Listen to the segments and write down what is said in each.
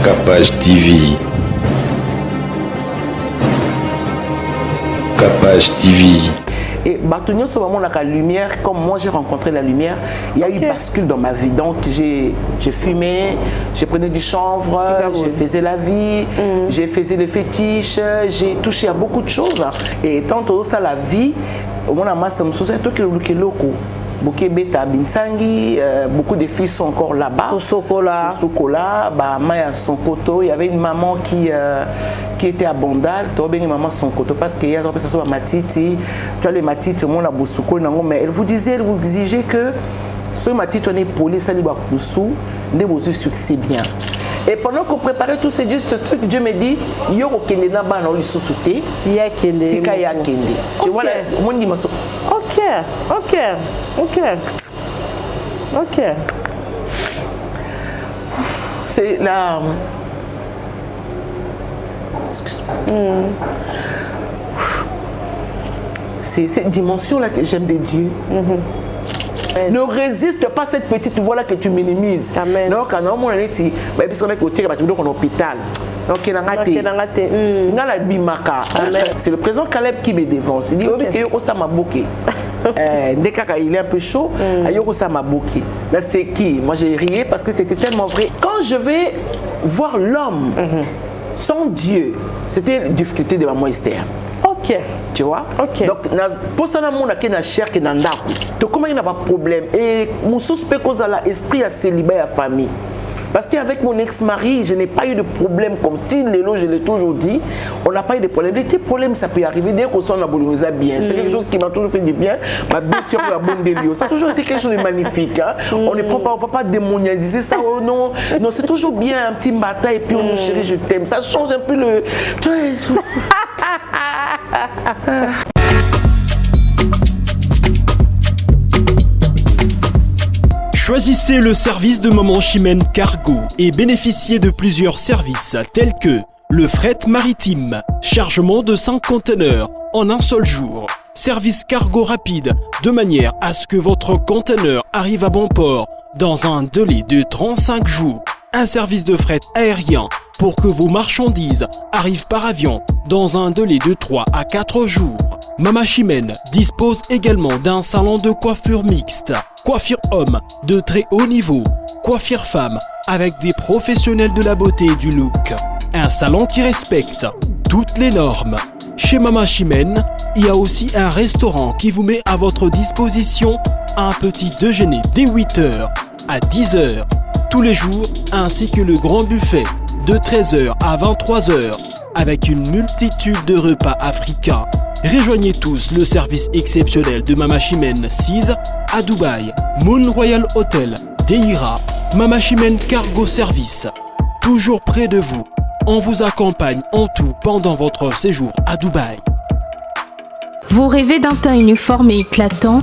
Capage TV. Capage TV. Et Batonio, ce moment, la lumière, comme moi j'ai rencontré la lumière, il y a eu bascule dans ma vie. Donc j'ai fumé, j'ai prenais du chanvre, j'ai faisais la vie, j'ai faisais le fétiche, j'ai touché à beaucoup de choses. Et tant que ça, la vie, au moins, masse toi qui est loco. Bokebeta Binsangi, beaucoup de filles sont encore là-bas. Au Sokola, Maya Sonkoto. Il y avait une maman qui était à Bondal. Tu as une maman Sonkoto parce qu'il y a ça Matiti. Tu as les Matiti, on a Boussouko, mais elle vous disait, elle vous exigeait que ce Matiti on est poli, ça dit Bakoussou, ne vous succès bien. Et pendant qu'on préparait tout ce truc, Dieu me dit, yo kende na ba na li sousouté. Ya kende. Tika ya kende. Tu vois là, mon dit OK. C'est la C'est cette dimension là que j'aime de Dieu. Ne résiste pas à cette petite voix là que tu minimises. Amen. Donc quand on est ici, on hôpital. Donc c'est le président Caleb qui me dévance. Il dit il est un peu chaud. Là c'est qui? Moi j'ai rié parce que c'était tellement vrai. Quand je vais voir l'homme sans Dieu, c'était la difficulté de maman Esther. Ok. Tu vois? Ok. Donc, pour ça, on a une chair qui est dans le donc, comment il n'y a pas de problème? Et mon suspect cause à l'esprit à célibat et à famille. Parce qu'avec mon ex-mari, je n'ai pas eu de problème comme style, je l'ai toujours dit. On n'a pas eu de problème. Les petits problèmes, ça peut arriver dès qu'on s'en a bien. C'est quelque chose qui m'a toujours fait du bien. Ma bête, la bonne délire. Ça a toujours été quelque chose de magnifique. Hein? On ne prend pas, on ne va pas démonialiser ça. Oh non, non, c'est toujours bien un petit matin et puis on nous chérit, je t'aime. Ça change un peu le. Choisissez le service de Maman Chimène Cargo et bénéficiez de plusieurs services tels que le fret maritime, chargement de 5 conteneurs en un seul jour, service cargo rapide de manière à ce que votre conteneur arrive à bon port dans un délai de 35 jours, un service de fret aérien pour que vos marchandises arrivent par avion dans un délai de 3 à 4 jours. Maman Chimène dispose également d'un salon de coiffure mixte, coiffure homme de très haut niveau, coiffure femme avec des professionnels de la beauté et du look. Un salon qui respecte toutes les normes. Chez Maman Chimène, il y a aussi un restaurant qui vous met à votre disposition un petit déjeuner dès 8h à 10h tous les jours ainsi que le grand buffet de 13h à 23h avec une multitude de repas africains. Rejoignez tous le service exceptionnel de Maman Chimène 6 à Dubaï, Moon Royal Hotel, Deira, Maman Chimène Cargo Service. Toujours près de vous, on vous accompagne en tout pendant votre séjour à Dubaï. Vous rêvez d'un teint uniforme et éclatant?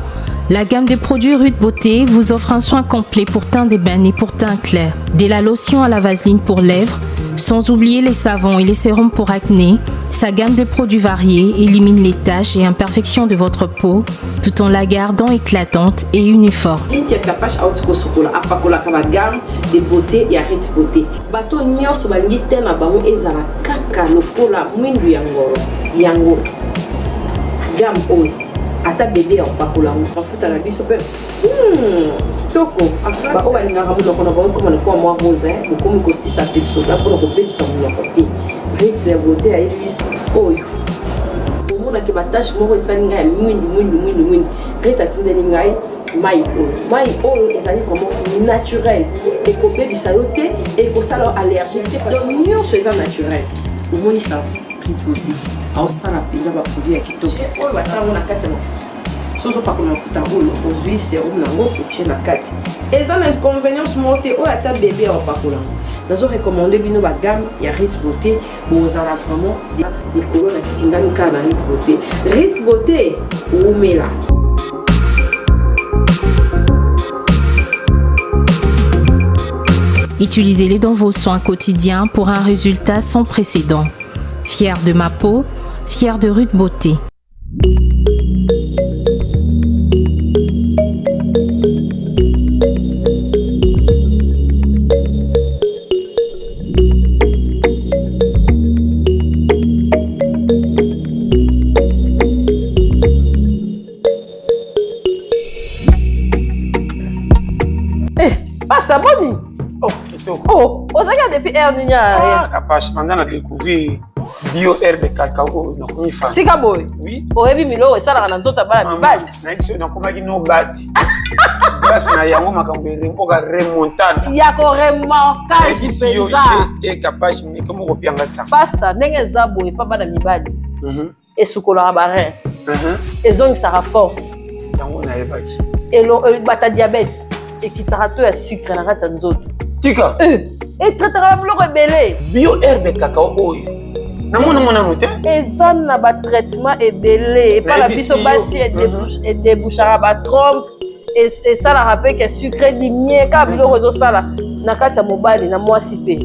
La gamme de produits Rude Beauté vous offre un soin complet pour teint d'ébène et pour teint clair. De la lotion à la vaseline pour lèvres, sans oublier les savons et les sérums pour acné. Sa gamme de produits variés élimine les taches et imperfections de votre peau tout en la gardant éclatante et uniforme. Gamme de beauté et Rude Beauté. Bato nyonso balingi te na bango ezala kaka lokola mwindu yango. Gamme oyo ata bébé en pakola mafuta na biso pe kitoko ba o balinga ramu ko na ba ko na ko mo rose ko mo ko sisa te so da ko ko pe sa mo ko te Rude Beauté a biso oyo omona ke batache mo esani ngai mwindu Rude atindeli ngai mai oyo ezali vraiment naturel et ko pe bisa yo te et ko sala allergique donc nyonso eza naturel omoni ça Rude Beauté ausala pizza ba produit ya kitoko oyo batango na kati ya mafuta soso pa kuna mafuta oyo ozwi serum nango otie na kati eza na inconvénience mote oyo ata bébé apakola nazo recommander bino ba gamme ya Rude Beauté bozala vraiment likolo na tingani ka na Rude Beauté. Rude Beauté umela. Utilisez-les dans vos soins quotidiens pour un résultat sans précédent. Fier de ma peau, fier de Rude Beauté. Oh, ozaka depuis air ninya. Ah, capache, pendant la découvrir bio herbe cacao, na komi fan. Sika boy. Oui. Oyebi milo esala na nzota bana mibali. Na biso na komaki no bati. Grâce na yango makambo remboka remontana. Ya ko remarquage Yo penza. j'étais capache mais comme kopianga ça. Pasta ndenge za boy pa bana mibali. Esukola ba rein. Ezongisaka force. Yango na yebaki. Elo bata diabète ekitaka to ya sucre na kati ya nzoto. Tika. Etrataka biloko ebele. Bio herbe cacao oyo. Namona mona muté. Eza na ba traitement ebele epa na biso basi edebouchaka ba trompe esalaka mpe ke sucre limie kaka biloko ezosala na kati ya mobali na mwasi mpe.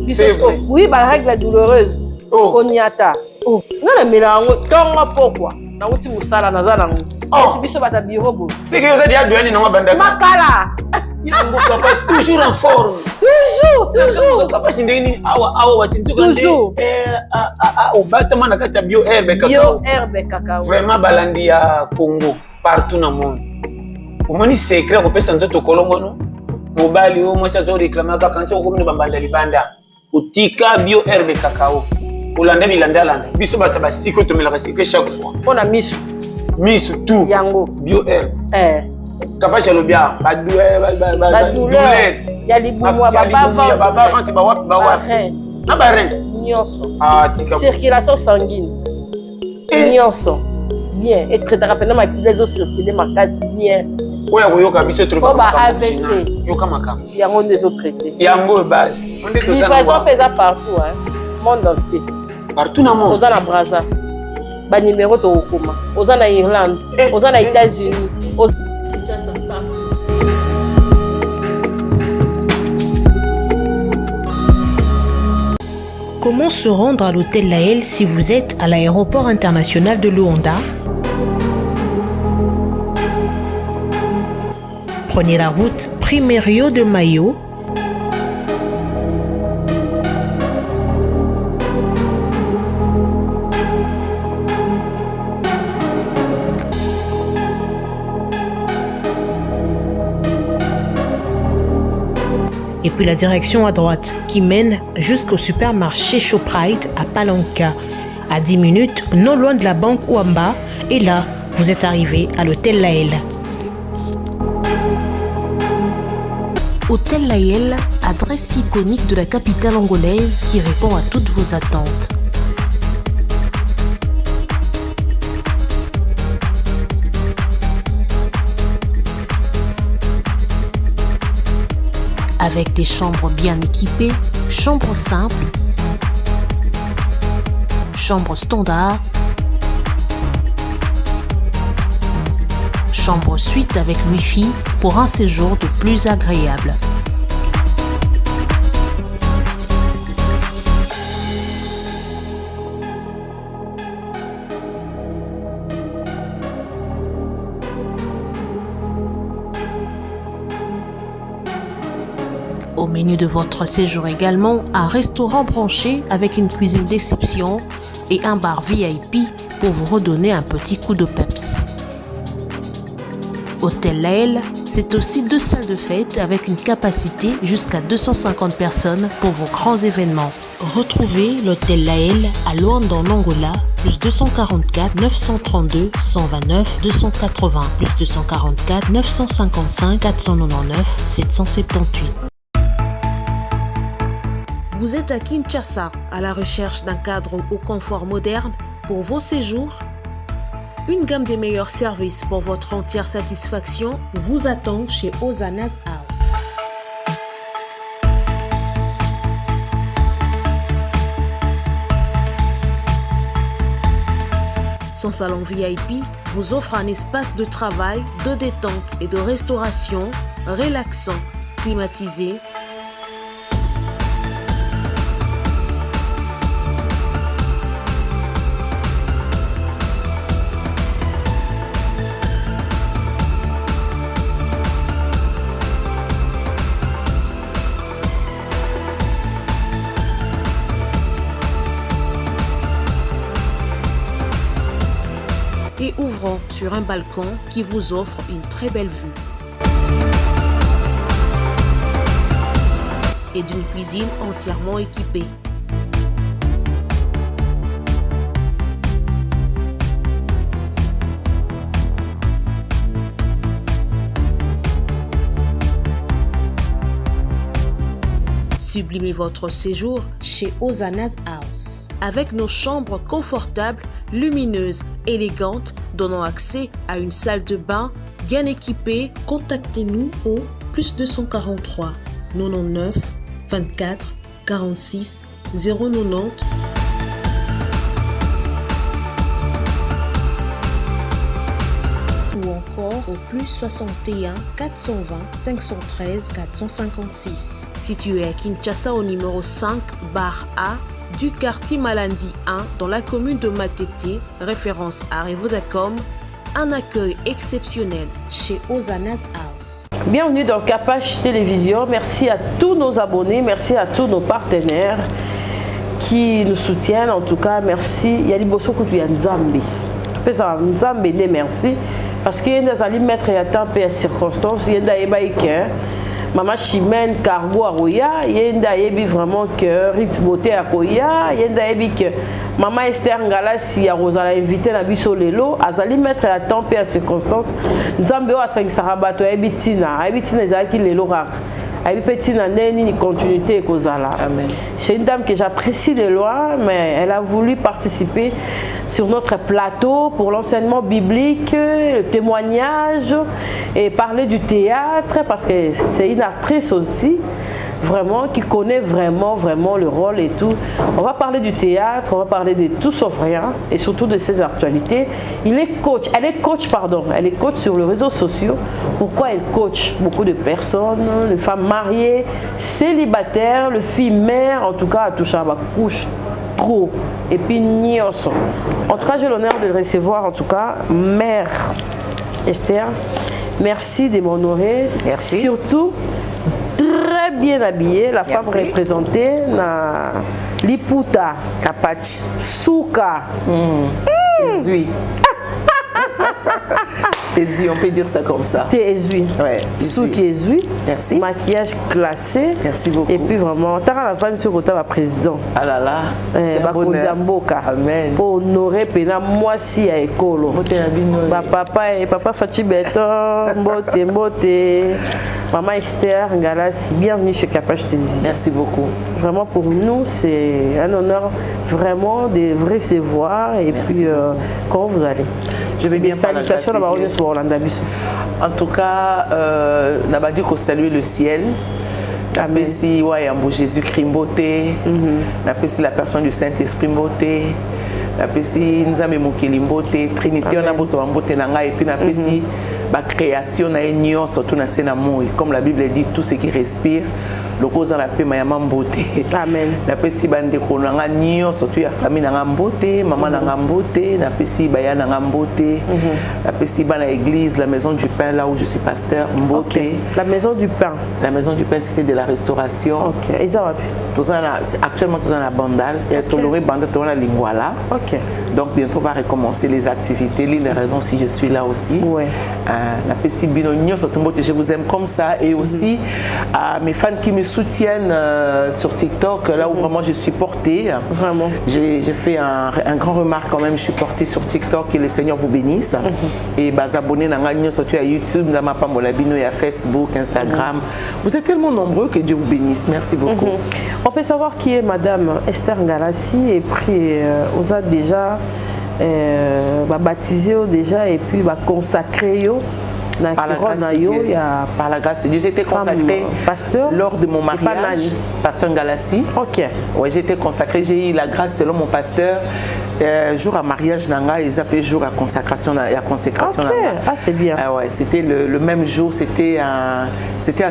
Oui, ba règle douloureuse koniata. Nga na mela yango ntongo pokwa nauti mosala naza nango eti biso bata biro bo seke yoza dia douane nango bandaka makala yango papa toujours en forme toujours papa ndenge nini awa watintuka nde obatama na kati ya bio herbe cacao vraiment balandi ya Congo partout na monde omoni secret kopesa nzoto kolongono mobali o mwasi azoreklama kaka nti okomina bambanda libanda otika bio herbe cacao olanda bilanda biso bato basiko tomelaka secret chaque fois mpona misu tout yango bio herbe capache alobia badouleur ya libumwa babavante bawapi na barein nyonso circulation sanguine nyonso bien etretaka mpena makilo ezocircule makasi bien oyo akoyoka biso po ba AVC yoka makambo yango nde ezotraite yango base livraison mpe eza partout monde entier partout na monde oza na Brazza banimero tokokoma oza na Irlande oza na États-Unis Comment se rendre à l'hôtel Laël si vous êtes à l'aéroport international de Luanda? Prenez la route Primerio de Mayo. Et puis la direction à droite qui mène jusqu'au supermarché Shoprite à Palanca, à 10 minutes, non loin de la banque Ouamba. Et là, vous êtes arrivé à l'hôtel Laël. Hôtel Laël, adresse iconique de la capitale angolaise qui répond à toutes vos attentes. Avec des chambres bien équipées, chambres simples, chambres standard, chambre suite avec Wi-Fi pour un séjour de plus agréable. Au menu de votre séjour également, un restaurant branché avec une cuisine d'exception et un bar VIP pour vous redonner un petit coup de peps. Hôtel Laël, c'est aussi 2 salles de fête avec une capacité jusqu'à 250 personnes pour vos grands événements. Retrouvez l'Hôtel Laël à Luanda en Angola, plus 244 932 129 280, plus 244 955 499 778. Vous êtes à Kinshasa, à la recherche d'un cadre au confort moderne pour vos séjours? Une gamme des meilleurs services pour votre entière satisfaction vous attend chez Hosanna's House. Son salon VIP vous offre un espace de travail, de détente et de restauration relaxant, climatisé, et ouvrant sur un balcon qui vous offre une très belle vue. et d'une cuisine entièrement équipée. Sublimez votre séjour chez Hosanna's House. Avec nos chambres confortables, lumineuses, élégantes, donnant accès à une salle de bain bien équipée, contactez-nous au +243 99 24 46 090 ou encore au +61 420 513 456. Situé à Kinshasa au numéro 5 bar A du quartier Malandi 1 dans la commune de Matete, référence à Revodacom, un accueil exceptionnel chez Hosanna's House. Bienvenue dans Capach Télévision. Merci à tous nos abonnés, merci à tous nos partenaires qui nous soutiennent. En tout cas, merci. Il y a des bossons qui sont Nzambi. Nzambi, merci. Parce qu'il y a des alliés mettre à temps et à circonstances. Il y a des Maman Chimène Cargo à Roya, il y a des vraiment que Ritz Beauté à Koya, il y a des que Maman Esther Ngalassi a Rosa l'a invité à Bisso Lelo, Azali mettre à temps et à circonstances. Nzambe a 5 sarabato, Abitina, Ezaki Lelo Rak. Une continuité Kozala. C'est une dame que j'apprécie de loin, mais elle a voulu participer sur notre plateau pour l'enseignement biblique, le témoignage et parler du théâtre parce que c'est une actrice aussi. Vraiment, qui connaît vraiment le rôle et tout. On va parler du théâtre, on va parler de tout sauf rien et surtout de ses actualités. Elle est coach sur les réseaux sociaux. Pourquoi elle coach beaucoup de personnes, les femmes mariées, célibataires, les filles mères, en tout cas à toucher à ma couche trop et puis nioso. En tout cas, j'ai l'honneur de le recevoir, en tout cas, mère Esther. Merci de m'honorer. Merci. Surtout, très bien habillée, la femme représentée na Liputa, Capach, Souka, Ezui. Ezui, on peut dire ça comme ça. T'es Ezui. Ouais. Souki Ezui. Merci. Maquillage classé. Merci beaucoup. Et puis vraiment, t'as la femme sur le président. Ah là là. C'est un bonheur. Amen. Pour honorer pena moi si à école. Papa Fati Beton, Mbote. Maman Esther Ngalassi, bienvenue chez Capach Télévision. Merci beaucoup. Vraiment pour nous, c'est un honneur vraiment de vous recevoir. Et merci puis, comment vous allez? Je vais bien. Salutations à la en tout cas, Nabadi ko saluer le ciel. Napesi Wayambo Jésus-Christ Mbote. Napesi la personne du Saint-Esprit Mbote. Napesi Nzambe Mokili Mbote. Trinité on a besoin de Mbote nanga et puis napesi la création na union surtout na sénamour. Comme la Bible dit, tout ce qui respire. Le cause en la paix mayama Mbote. Amen. Napesi bande ko nanga union surtout ya famille nanga Mbote, maman nanga Mbote, napesi baya nanga Mbote. Napesi bana église, la maison du pain là où je suis pasteur Mbote. Okay. La maison du pain. La maison du pain c'était de la restauration. OK. Et ça va plus. Actuellement tous en la bandale et toloré bande tout en lingwala. OK. Donc bientôt on va recommencer les activités. L'une des raisons si je suis là aussi. Ouais. Napesi bino nyo surtout Mbote, je vous aime comme ça et aussi à mes fans qui me soutiennent sur TikTok, là où vraiment je suis portée. Vraiment. J'ai fait un grand remarque quand même, je suis portée sur TikTok, que le Seigneur vous bénisse. Et bas abonnés surtout à YouTube, Namapamolabino et à Facebook, Instagram. Vous êtes tellement nombreux que Dieu vous bénisse. Merci beaucoup. On peut savoir qui est Madame Esther Ngalassi et puis on a déjà baptisé déjà et puis consacré. Par la grâce de Dieu, j'ai été consacrée lors de mon mariage, pasteur Ngalassi. Ok. Ouais, j'ai été consacrée, j'ai eu la grâce selon mon pasteur. Jour à mariage nanga, ils appellent jour à consécration, à consécration. Ok. Ah c'est bien. Ouais, c'était le même jour, c'était à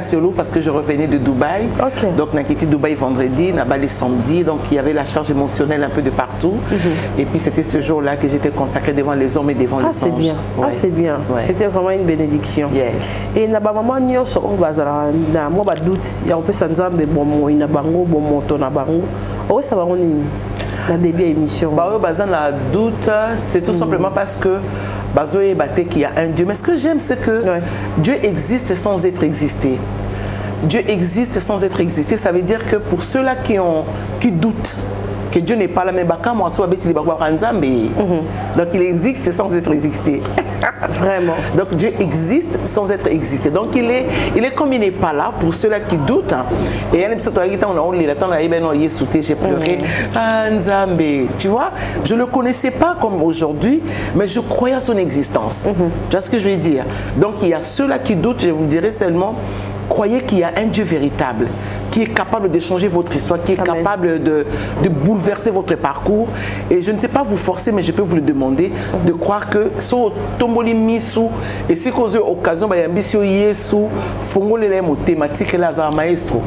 Solo parce que je revenais de Dubaï. Ok. Donc n'a quitté Dubaï vendredi, n'a balé samedi, donc il y avait la charge émotionnelle un peu de partout. Et puis c'était ce jour-là que j'étais consacrée devant les hommes et devant les anges. C'est bien. Ouais. Ah c'est bien. Ouais. C'était vraiment une bénédiction. Yes. Et na ba maman nyonso o bazala na mo ba doute ya opesa nzambe bomo ina bango bomo to na bango. O ça va nini? La début émission. Bah bazan la doute, c'est tout simplement parce que bazoé baté qu'il y a un Dieu. Mais ce que j'aime c'est que Dieu existe sans être existé. Dieu existe sans être existé. Ça veut dire que pour ceux-là qui doutent que Dieu n'est pas là, mais donc il existe sans être existé. Vraiment. Donc Dieu existe sans être existé. Donc il est comme il n'est pas là pour ceux-là qui doutent. Et il y a j'ai pleuré. Tu vois, je ne le connaissais pas comme aujourd'hui, mais je croyais à son existence. Tu vois ce que je veux dire? Donc il y a ceux-là qui doutent, je vous dirais seulement, croyez qu'il y a un Dieu véritable qui est capable de changer votre histoire, qui est capable de bouleverser votre parcours. Et je ne sais pas vous forcer, mais je peux vous le demander, de croire que so tomboli misu et si cause occasion ba yambisio yesu fongolele mo thématique là za maestro.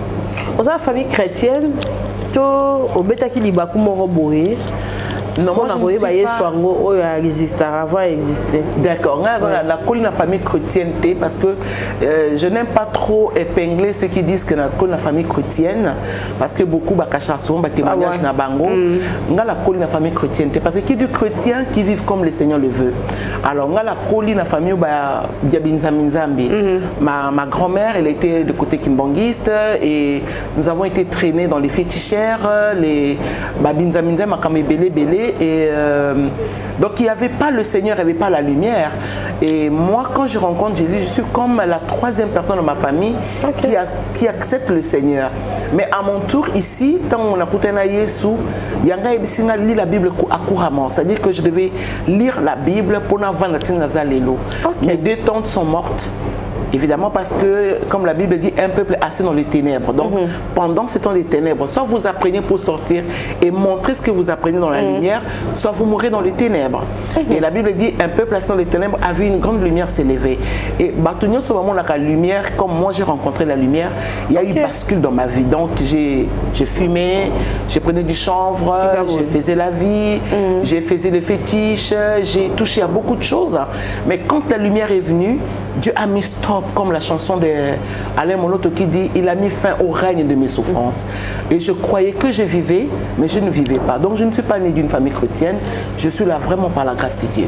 Dans la famille chrétienne, to obetaki libaku moko boye. Non, moi je ne sais pas. Avant exister. D'accord. La colline famille chrétienne, parce que je n'aime pas trop épingler ceux qui disent que la colline famille chrétienne, parce que beaucoup sont témoignages na bango. La colline famille chrétienne, parce que qui dit chrétien qui vivent comme le Seigneur le veut. Alors la colline famille Diabinzamizambi. Ma grand-mère, elle était de côté kimbangiste et nous avons été traînés dans les fétichères, les Babinzaminzam belé. Et donc il n'y avait pas le Seigneur, il n'y avait pas la lumière. Et moi, quand je rencontre Jésus, je suis comme la troisième personne de ma famille qui accepte le Seigneur. Mais à mon tour ici, tant on a écouté Yesu, il y a lu la Bible couramment. C'est-à-dire que je devais lire la Bible pour n'avoir Nazalelo. Mes deux tantes sont mortes. Évidemment parce que, comme la Bible dit, un peuple assis dans les ténèbres. Donc, pendant ce temps des ténèbres, soit vous apprenez pour sortir et montrer ce que vous apprenez dans la lumière, soit vous mourrez dans les ténèbres. Et la Bible dit, un peuple assis dans les ténèbres a vu une grande lumière s'élever. Et Batunio, ce moment, la lumière, comme moi j'ai rencontré la lumière, il y a eu bascule dans ma vie. Donc, j'ai fumé, j'ai pris du chanvre, j'ai faisais la vie, j'ai faisais le fétiche, j'ai touché à beaucoup de choses. Mais quand la lumière est venue, Dieu a mis stop, comme la chanson d'Alain Moloto qui dit « Il a mis fin au règne de mes souffrances ». Et je croyais que je vivais, mais je ne vivais pas. Donc je ne suis pas née d'une famille chrétienne, je suis là vraiment par la grâce de Dieu.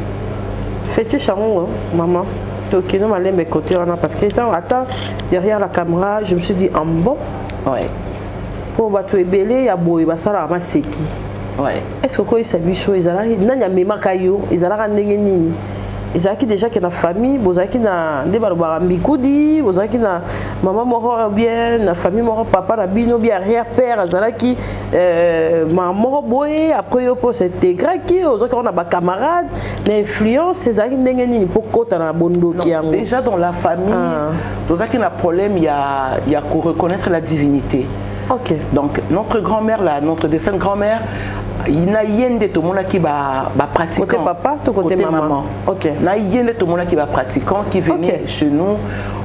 Fétiche amour, maman. Donc non, allez mes côtés parce que attends, derrière la caméra, je me suis dit en bon. Ouais. Pour battre belé, il y a beau, il va ça là, c'est qui. Ouais. Est-ce que quand il s'habille chaud, ils allaient, non, il y a même caillou, ils allaient nini. Ils avaient déjà qui na famille, ils avaient qui na des barbares mikoudi, ils avaient qui na maman mort bien, na famille mort papa na bino bien arrière-père, ils avaient qui maman boy après yo pour s'intégrer qui, ils avaient qu'on a ba camarades, l'influence, ils avaient n'engeni pour côté na bondo qui yango. Déjà dans la famille, ils avaient qui na problème, il y a qu'on reconnaître la divinité. OK. Donc notre grand-mère là, notre défunte grand-mère, il y a yende tout le monde qui va pratiquant. Côté papa, tout côté maman. OK. Il y a yende tout le monde qui va pratiquant, qui venait chez nous.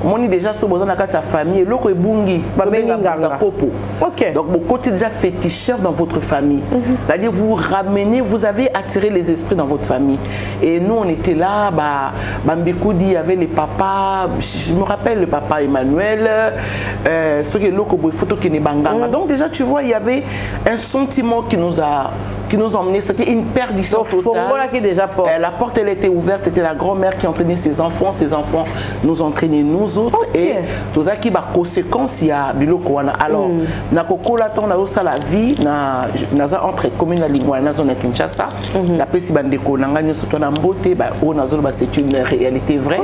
On est déjà sur besoin de sa famille. L'autre est bungi. OK. Donc beaucoup côté déjà féticheur dans votre famille. C'est-à-dire vous ramenez, vous avez attiré les esprits dans votre famille. Et nous on était là, Bambikoudi, il y avait les papas. Je me rappelle le papa Emmanuel. Ceux qui l'autre photo qui n'est banganga. Donc déjà tu vois il y avait un sentiment qui nous a emmenés, c'était une perdition totale. La porte elle était ouverte, c'était la grand-mère qui entraînait ses enfants nous entraînaient nous autres et tout ça qui a conséquence il y a biloko wana. Alors na kokola ton na osa la vie na entre commune Lingwana na zone Kinshasa la pesi bandeko nanga nyoso to na mbote o na zone c'est une réalité vraie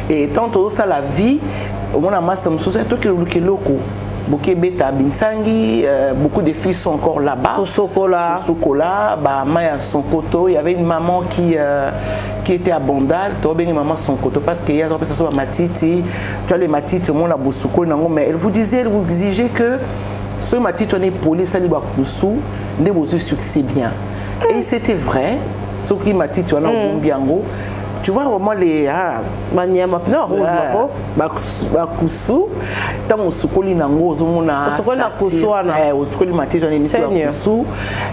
et tant osa la vie on a masse msosa to keloko Bokebeta Binsangi, beaucoup de filles sont encore là-bas. Au Sokola, Maya Sonkoto. Il y avait une maman qui était à Bondal. Tu as une maman Sonkoto parce qu'il y a des personnes à Matiti. Tu as les Matiti, on a Boussouko, mais elle vous disait, elle vous exigeait que ce Matiti, on est poli, ça liba Boussou, ne vous succès bien. Et c'était vrai. Ce qui Matiti, on a un Biango. Tu vois vraiment les bakusu tant osukoli nango ozomona osukoli matije en émission bakusu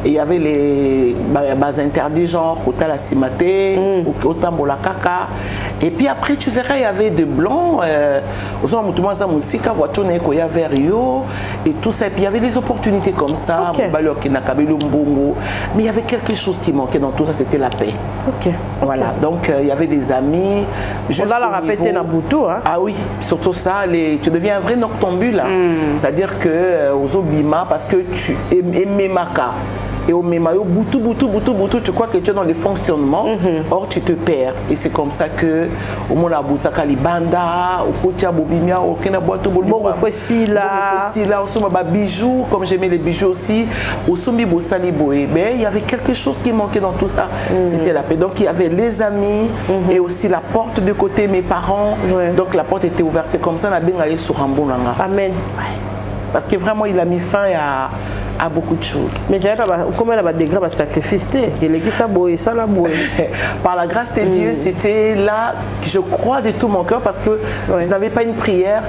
et il y avait les bas interdits genre kotala simate otambola kaka et puis après tu verras il y avait de blancs ozoma mutumo za musika voiture na ko ya vers yo et tout ça et puis il y avait des opportunités comme ça balo na kabelo mbongo mais il y avait quelque chose qui manquait dans tout ça, c'était la paix. Voilà, donc il y avait avait des amis. On a la répété dans Boutou. Ah oui, surtout ça, tu deviens un vrai noctambule. C'est-à-dire que aux Obima, parce que tu aimais Maka. Et au Mémayo, boutou, tu crois que tu es dans le fonctionnement, or tu te perds. Et c'est comme ça que, au monde à Boussaka Libanda, au Kotia Bobimia, au Kena Boato Bolima, bon, au Souma bijoux, comme j'aimais les bijoux aussi, au Soumi Bossali Boé. Mais il y avait quelque chose qui manquait dans tout ça, c'était la paix. Donc il y avait les amis et aussi la porte de côté, mes parents. Donc la porte était ouverte. C'est comme ça, on a bien allé sur Rambonanga. Amen. Parce que vraiment, il a mis fin à beaucoup de choses. Mais comment il y a des grands sacrifices? Par la grâce de Dieu, c'était là que je crois de tout mon cœur parce que je n'avais pas une prière.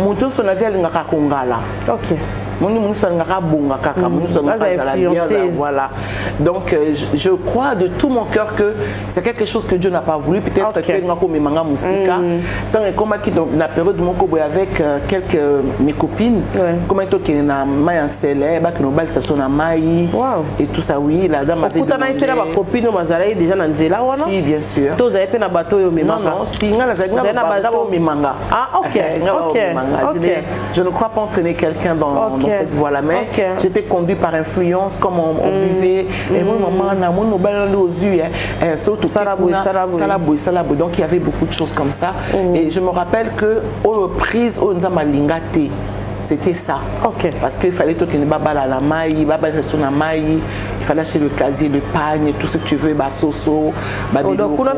Mon tour son avis à l'Ingakongala. Ok. Voilà. Donc je crois de tout mon cœur que c'est quelque chose que Dieu n'a pas voulu. Peut-être que tant que comme dans la période de mon cobo avec quelques mes copines, comme étant qui n'a maille en célèbre, qui nous balle ça son amaï et tout ça oui la dame avait copine déjà dans Nzela wana. Si bien sûr. Tous avez fait na bateau yo mimanga. Non si ngala mimanga. Ah OK. Je ne crois pas entraîner quelqu'un dans cette voie-là, mais j'étais conduit par influence, comme on buvait. Et moi, maman, on a aux yeux. Surtout Salaboué. Donc, il y avait beaucoup de choses comme ça. Et je me rappelle que aux reprises, on a malingate. C'était ça. Parce qu'il fallait tout qu'il n'y ait pas la maille, il fallait acheter le casier, le pagne, tout ce que tu veux, soso. Donc, on a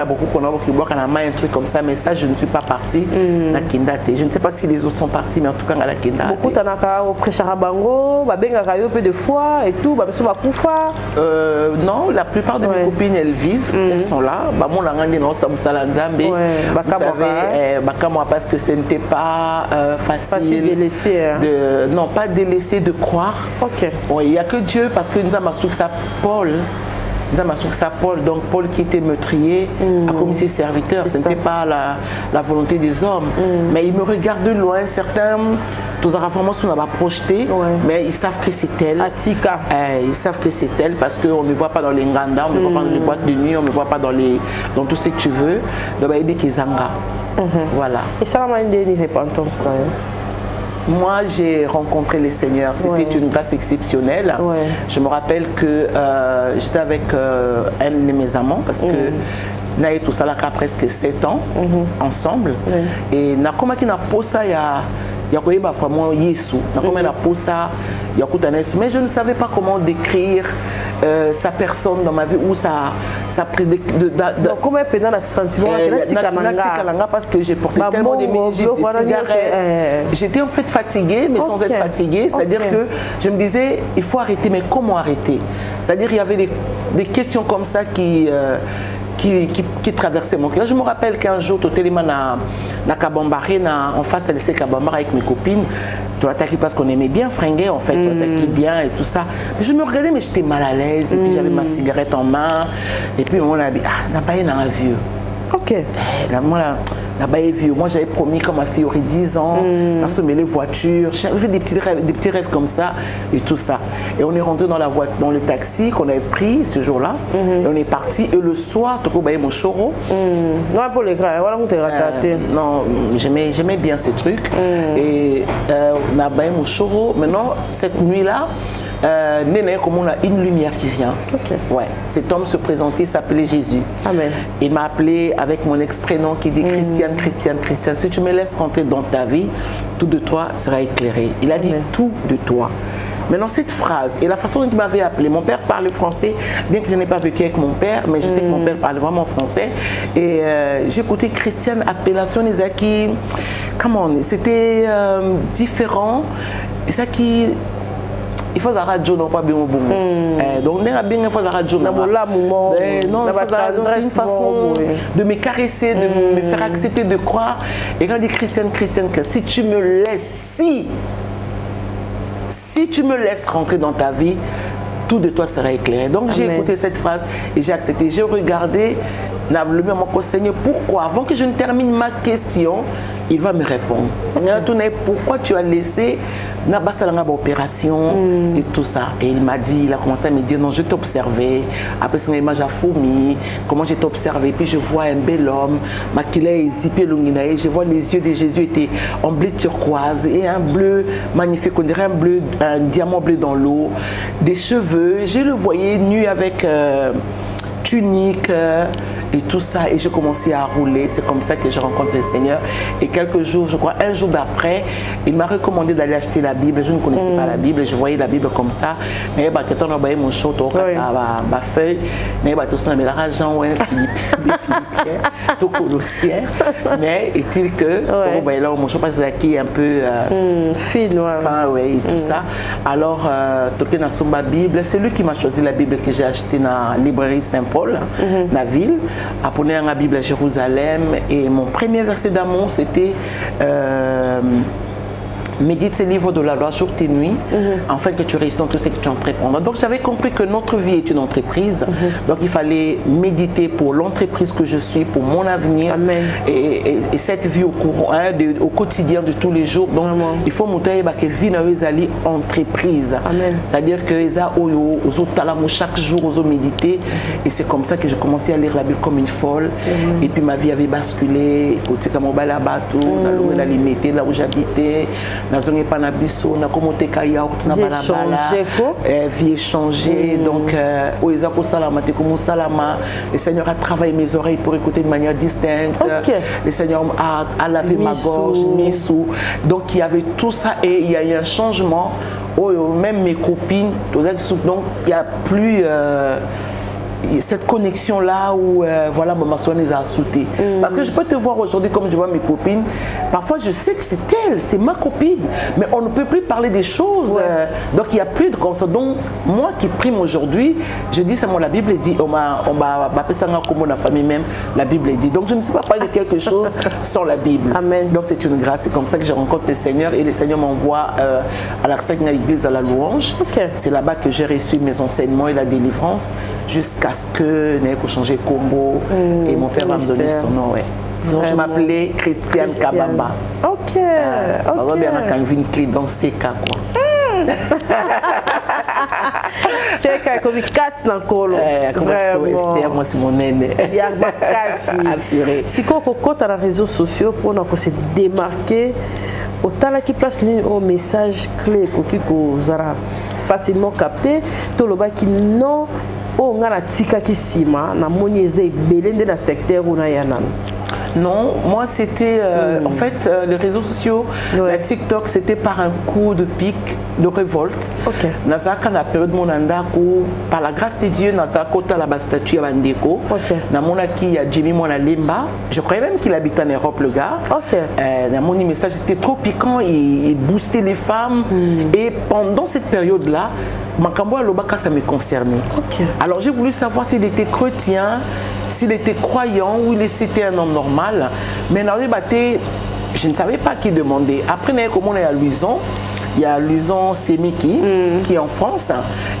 beaucoup un truc comme ça, mais ça, je ne suis pas partie à Kindate. Je ne sais pas si les autres sont partis, mais en tout cas, à la Kindate. Beaucoup de prêcharabango, un peu de foi et tout, non, la plupart de mes copines, elles vivent, elles sont là. Vous savez, parce que ce n'était pas facile de laisser, non, pas délaisser de croire. Il n'y a que Dieu, parce que nous avons ça Paul. Donc Paul qui était meurtrier a commis ses serviteurs. Ce n'était pas la volonté des hommes. Mais ils me regardent de loin. Certains, tous les enfants ne pas projeté, mais ils savent que c'est elle. Ils savent que c'est elle parce qu'on ne me voit pas dans les Nganda, on ne me voit pas dans les boîtes de nuit, on ne me voit pas dans tout ce que tu veux. Donc il dit qu'ils Zanga. Voilà. Et ça m'a donné une repentance. Moi, j'ai rencontré les seigneurs. C'était une grâce exceptionnelle. Je me rappelle que j'étais avec un de mes amants parce que nous avons tout ça là presque 7 ans ensemble. Et nous avons posé vraiment Yesu. Mais je ne savais pas comment décrire sa personne dans ma vie ou sa comment pendant le sentiment parce que j'ai porté tellement de cigarettes. J'étais en fait fatiguée, mais sans être fatiguée. C'est-à-dire que je me disais, il faut arrêter, mais comment arrêter? C'est-à-dire qu'il y avait des questions comme ça qui traversait mon cœur. Je me rappelle qu'un jour, au téléphone à Kabambari, en face à l'essai Kabambari avec mes copines, tu attaquais parce qu'on aimait bien fringuer, en fait, tu attaquais bien et tout ça. Mais je me regardais, mais j'étais mal à l'aise, et puis j'avais ma cigarette en main, et puis on a dit, n'a pas un vieux. Moi j'avais promis quand ma fille aurait 10 ans, à se mêler voiture, j'avais des petits rêves comme ça et tout ça. Et on est rentré dans le taxi qu'on avait pris ce jour-là, et on est parti. Et le soir, tu vois, mon choro. Non, pour les gars, voilà, on t'a raté. Non, j'aimais bien ces trucs. Et on a baillé mon choro. Maintenant, cette nuit-là, comme on a une lumière qui vient. Cet homme se présentait, s'appelait Jésus. Amen. Il m'a appelé avec mon ex-prénom qui dit Christiane. Si tu me laisses rentrer dans ta vie, tout de toi sera éclairé. Il a dit tout de toi. Maintenant, cette phrase et la façon dont il m'avait appelé, mon père parle français, bien que je n'ai pas vécu avec mon père, mais je sais que mon père parle vraiment français. Et j'ai écouté Christiane, appellation Nezaki. Comment c'était différent. Ça qui. Il faut arrêter Joe non pas bien au bon. Donc on a bien il faut arrêter Joe. Non, c'est une façon de me caresser, de me faire accepter, de croire. Et quand on dit Christiane, que si tu me laisses, si tu me laisses rentrer dans ta vie, tout de toi sera éclairé. Donc j'ai écouté cette phrase et j'ai accepté. J'ai regardé le même Seigneur. Pourquoi? Avant que je ne termine ma question, il va me répondre. Pourquoi tu as laissé opération et tout ça? Et il m'a dit, il a commencé à me dire, non, je t'ai observé. Après, c'est une image à Foumi, comment je t'ai observé. Puis je vois un bel homme, maquillé, zippé, lunguinaé. Je vois les yeux de Jésus étaient en bleu turquoise et un bleu magnifique, on dirait un diamant bleu dans l'eau. Des cheveux, je le voyais nu avec tunique. Et tout ça, et j'ai commencé à rouler. C'est comme ça que je rencontre le Seigneur. Et quelques jours, je crois, un jour d'après, il m'a recommandé d'aller acheter la Bible. Je ne connaissais pas la Bible, je voyais la Bible comme ça. Mais quand on a envoyé mon show, ma feuille, mais tout ça, Jean, Philippien, tout Colossien. Mais est-il que, là, mon show passe qui est un peu fine, fin, et tout ça. Alors, toqué dans son Bible, c'est lui qui m'a choisi la Bible que j'ai achetée dans la librairie Saint-Paul, dans la ville. Apprenez la Bible à Jérusalem et mon premier verset d'amour c'était médite ces livres de la loi jour et nuit afin que tu réussisses dans tout ce que tu entreprends. Donc j'avais compris que notre vie est une entreprise, donc il fallait méditer pour l'entreprise que je suis, pour mon avenir. Et cette vie au courant, au quotidien de tous les jours. Donc il faut monter que vie na ezali entreprise. C'est-à-dire que eza oyo ozo talamo chaque jour ozo méditer et c'est comme ça que j'ai commencé à lire la Bible comme une folle. Et puis ma vie avait basculé côté comme bala bateau, na longue na limité là où j'habitais. Nazongi panabiso na komote kaya na balabala vie échangée donc oeza ko salama te comme salama. Le Seigneur a travaillé mes oreilles pour écouter de manière distincte. Le Seigneur a lavé ma gorge, mes sous. Donc il y avait tout ça et il y a eu un changement. Même mes copines, donc il n'y a plus cette connexion là où voilà maman Soane les a sauté parce que je peux te voir aujourd'hui comme je vois mes copines, parfois je sais que c'est elle, c'est ma copine, mais on ne peut plus parler des choses donc il n'y a plus de comme ça. Donc moi qui prime aujourd'hui, je dis c'est moi, la Bible dit on m'a comme la famille même, la Bible dit, donc je ne sais pas parler de quelque chose sans la Bible. Donc c'est une grâce, c'est comme ça que je rencontre le Seigneur et le Seigneur m'envoie à la Sainte Église à la Louange. C'est là-bas que j'ai reçu mes enseignements et la délivrance jusqu'à ce que j'ai changé combo et mon père m'a donné son nom. Donc je m'appelais Christiane Kabamba. Calvin Clé dans ces cas quoi. C'est comme 4 dans le colo. Esther, moi c'est mon aîné. Il y a assuré. Si on compte dans les réseaux sociaux pour se démarquer, autant qui place au message clé pour que vous avez facilement capté, tout le bas qui non. On a la tika qui sima na monieze belende na secteur ou na yanan. Non, moi c'était en fait les réseaux sociaux, la TikTok c'était par un coup de pic, de révolte. Nazaka na période monandako par la grâce de Dieu nazaka ta la statue à Bandeko. Na monaki ya Jimmy Mona Limba, je croyais même qu'il habitait en Europe le gars. Na mon message était trop piquant, il boostait les femmes et pendant cette période là Makambo Alobaka ça me concernait. Alors j'ai voulu savoir s'il était chrétien, s'il était croyant ou c'était un homme normal. Mais je ne savais pas qui demander. Après, comme on est à Luison, il y a Luison Semiki qui est en France.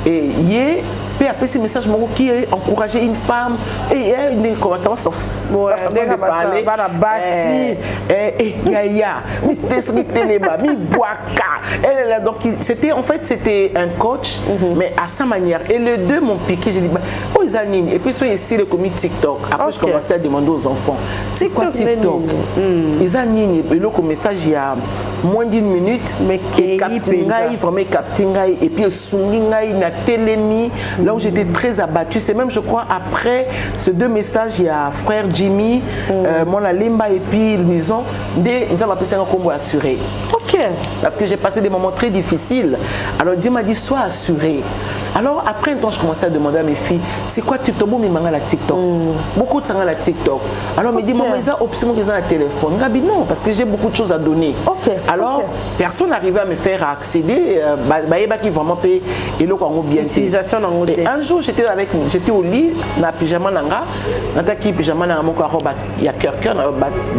Et il y a après ces messages qui a encouragé une femme et elle comment ça façon de parler donc c'était en fait c'était un coach mais à sa manière et les deux m'ont piqué. J'ai dit oh ils alignent et puis soit ici le comité TikTok. Après je commençais à demander aux enfants c'est quoi TikTok. Ils alignent et le message il y a moins d'une minute mais qui vraiment capté et puis sungi ngai na telemi là où j'étais très abattue. C'est même je crois après ces deux messages il y a frère Jimmy mon Limba et puis Luison nous avons appelé ça un combo assuré. Parce que j'ai passé des moments très difficiles. Alors Dieu m'a dit sois assuré. Alors après un temps je commençais à demander à mes filles c'est quoi TikTok. Bon, mais la TikTok beaucoup de gens la TikTok. Alors me dit maman ils ont option qu'ils ont un téléphone. Gabi non parce que j'ai beaucoup de choses à donner. Alors personne n'arrivait à me faire accéder qui vraiment paye et le bien utilisation. Un jour j'étais au lit na pyjama nanga nataki pyjama nanga moko roba ya cœur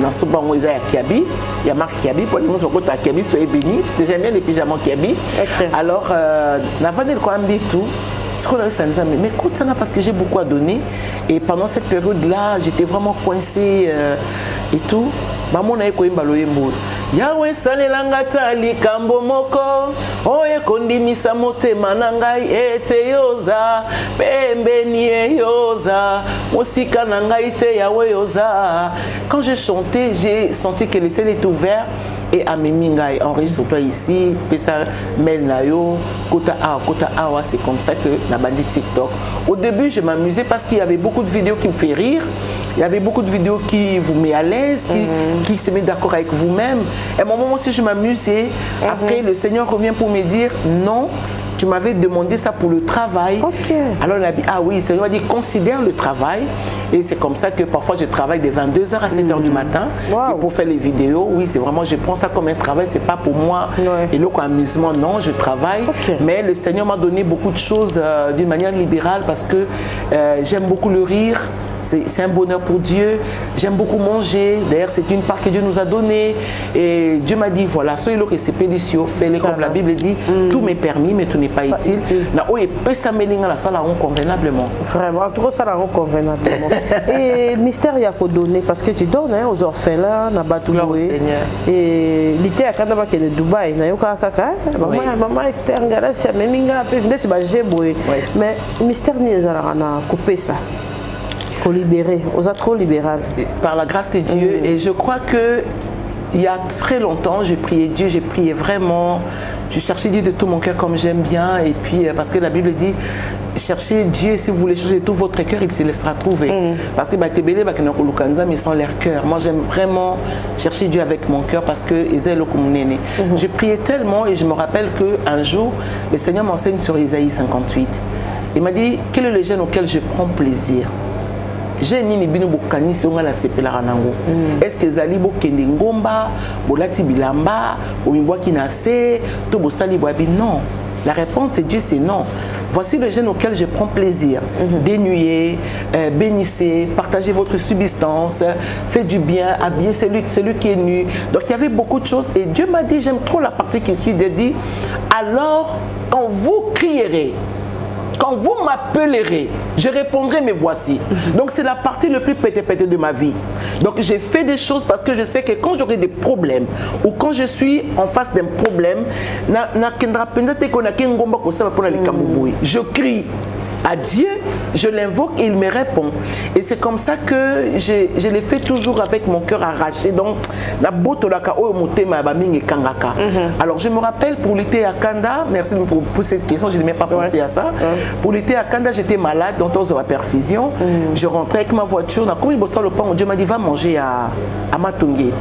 na soba ngo ya kiabi ya marque kiabi pour les gens qui kiabi soyez bénis parce que j'aime bien les pyjamas kiabi. Alors na vandel ko ambi tout ce qu'on a eu ça mais écoute ça parce que j'ai beaucoup à donner et pendant cette période là j'étais vraiment coincée et tout maman na ekoyemba loyembo Yahweh salelanga tali kambo moko oye kondimisa motema na ngai ete yoza pembeni yoza musika na ngai te Yahweh yoza. Quand j'ai chanté, j'ai senti que le ciel est ouvert et Amemi ngai enregistre-toi ici pesa mail na yo kota awa c'est comme ça que na bandi TikTok. Au début, je m'amusais parce qu'il y avait beaucoup de vidéos qui me font rire. Il y avait beaucoup de vidéos qui vous met à l'aise, qui se met d'accord avec vous-même. Et à un moment aussi, je m'amusais. Après, le Seigneur revient pour me dire non. Tu m'avais demandé ça pour le travail. Alors on a dit, ah oui, le Seigneur a dit, considère le travail. Et c'est comme ça que parfois je travaille de 22h à 7h du matin. Et pour faire les vidéos, oui, c'est vraiment, je prends ça comme un travail, c'est pas pour moi. Et là, comme amusement, non, je travaille. Mais le Seigneur m'a donné beaucoup de choses d'une manière libérale parce que j'aime beaucoup le rire. C'est un bonheur pour Dieu. J'aime beaucoup manger. D'ailleurs, c'est une part que Dieu nous a donnée. Et Dieu m'a dit, voilà, soyez que c'est délicieux, fais-le comme la Bible dit. Tout m'est permis, mais tout n'est pas utile. Convenablement. Vraiment, tout ça convenablement. Et mystère, il y a qu'à donner parce que tu donnes aux orphelins, na Batouloué. Et l'été à Canada qui est de Dubaï, na yoka kaka. Maman Esther, ngala si ameninga, peut-être que j'ai boé. Mais mystère n'y est pas coupé ça. Libéré, aux trop libéral. Par la grâce de Dieu. Et je crois que il y a très longtemps, j'ai prié Dieu, j'ai prié vraiment, je cherchais Dieu de tout mon cœur comme j'aime bien. Et puis, parce que la Bible dit, cherchez Dieu, si vous voulez chercher tout votre cœur, il se laissera trouver. Parce que mais sans leur cœur. Moi, j'aime vraiment chercher Dieu avec mon cœur parce que j'ai prié tellement et je me rappelle qu'un jour, le Seigneur m'enseigne sur Isaïe 58. Il m'a dit, quel est le jeune auquel je prends plaisir? J'ai ni bino bokani si on a la sepela ranango. Est-ce que zali bo kende ngomba, bolati bilamba, omiboa kinase, to bosali boabi? Non. La réponse est Dieu, c'est non. Voici le jeune auquel je prends plaisir. Dénuyez, bénissez, partagez votre subsistance, faites du bien, habillez celui qui est nu. Donc il y avait beaucoup de choses et Dieu m'a dit, j'aime trop la partie qui suit, de dire, alors quand vous crierez, quand vous m'appellerez, je répondrai, mais voici. Donc c'est la partie le plus pété de ma vie. Donc j'ai fait des choses parce que je sais que quand j'aurai des problèmes ou quand je suis en face d'un problème, je crie à Dieu, je l'invoque et il me répond. Et c'est comme ça que je l'ai fait toujours avec mon cœur arraché. Donc, alors je me rappelle pour l'été à Kanda, merci pour cette question, je n'ai même pas pensé à ça. Pour l'été à Kanda, j'étais malade, donc on a perfusion. Je rentrais avec ma voiture, Dieu m'a dit va manger à Matongé.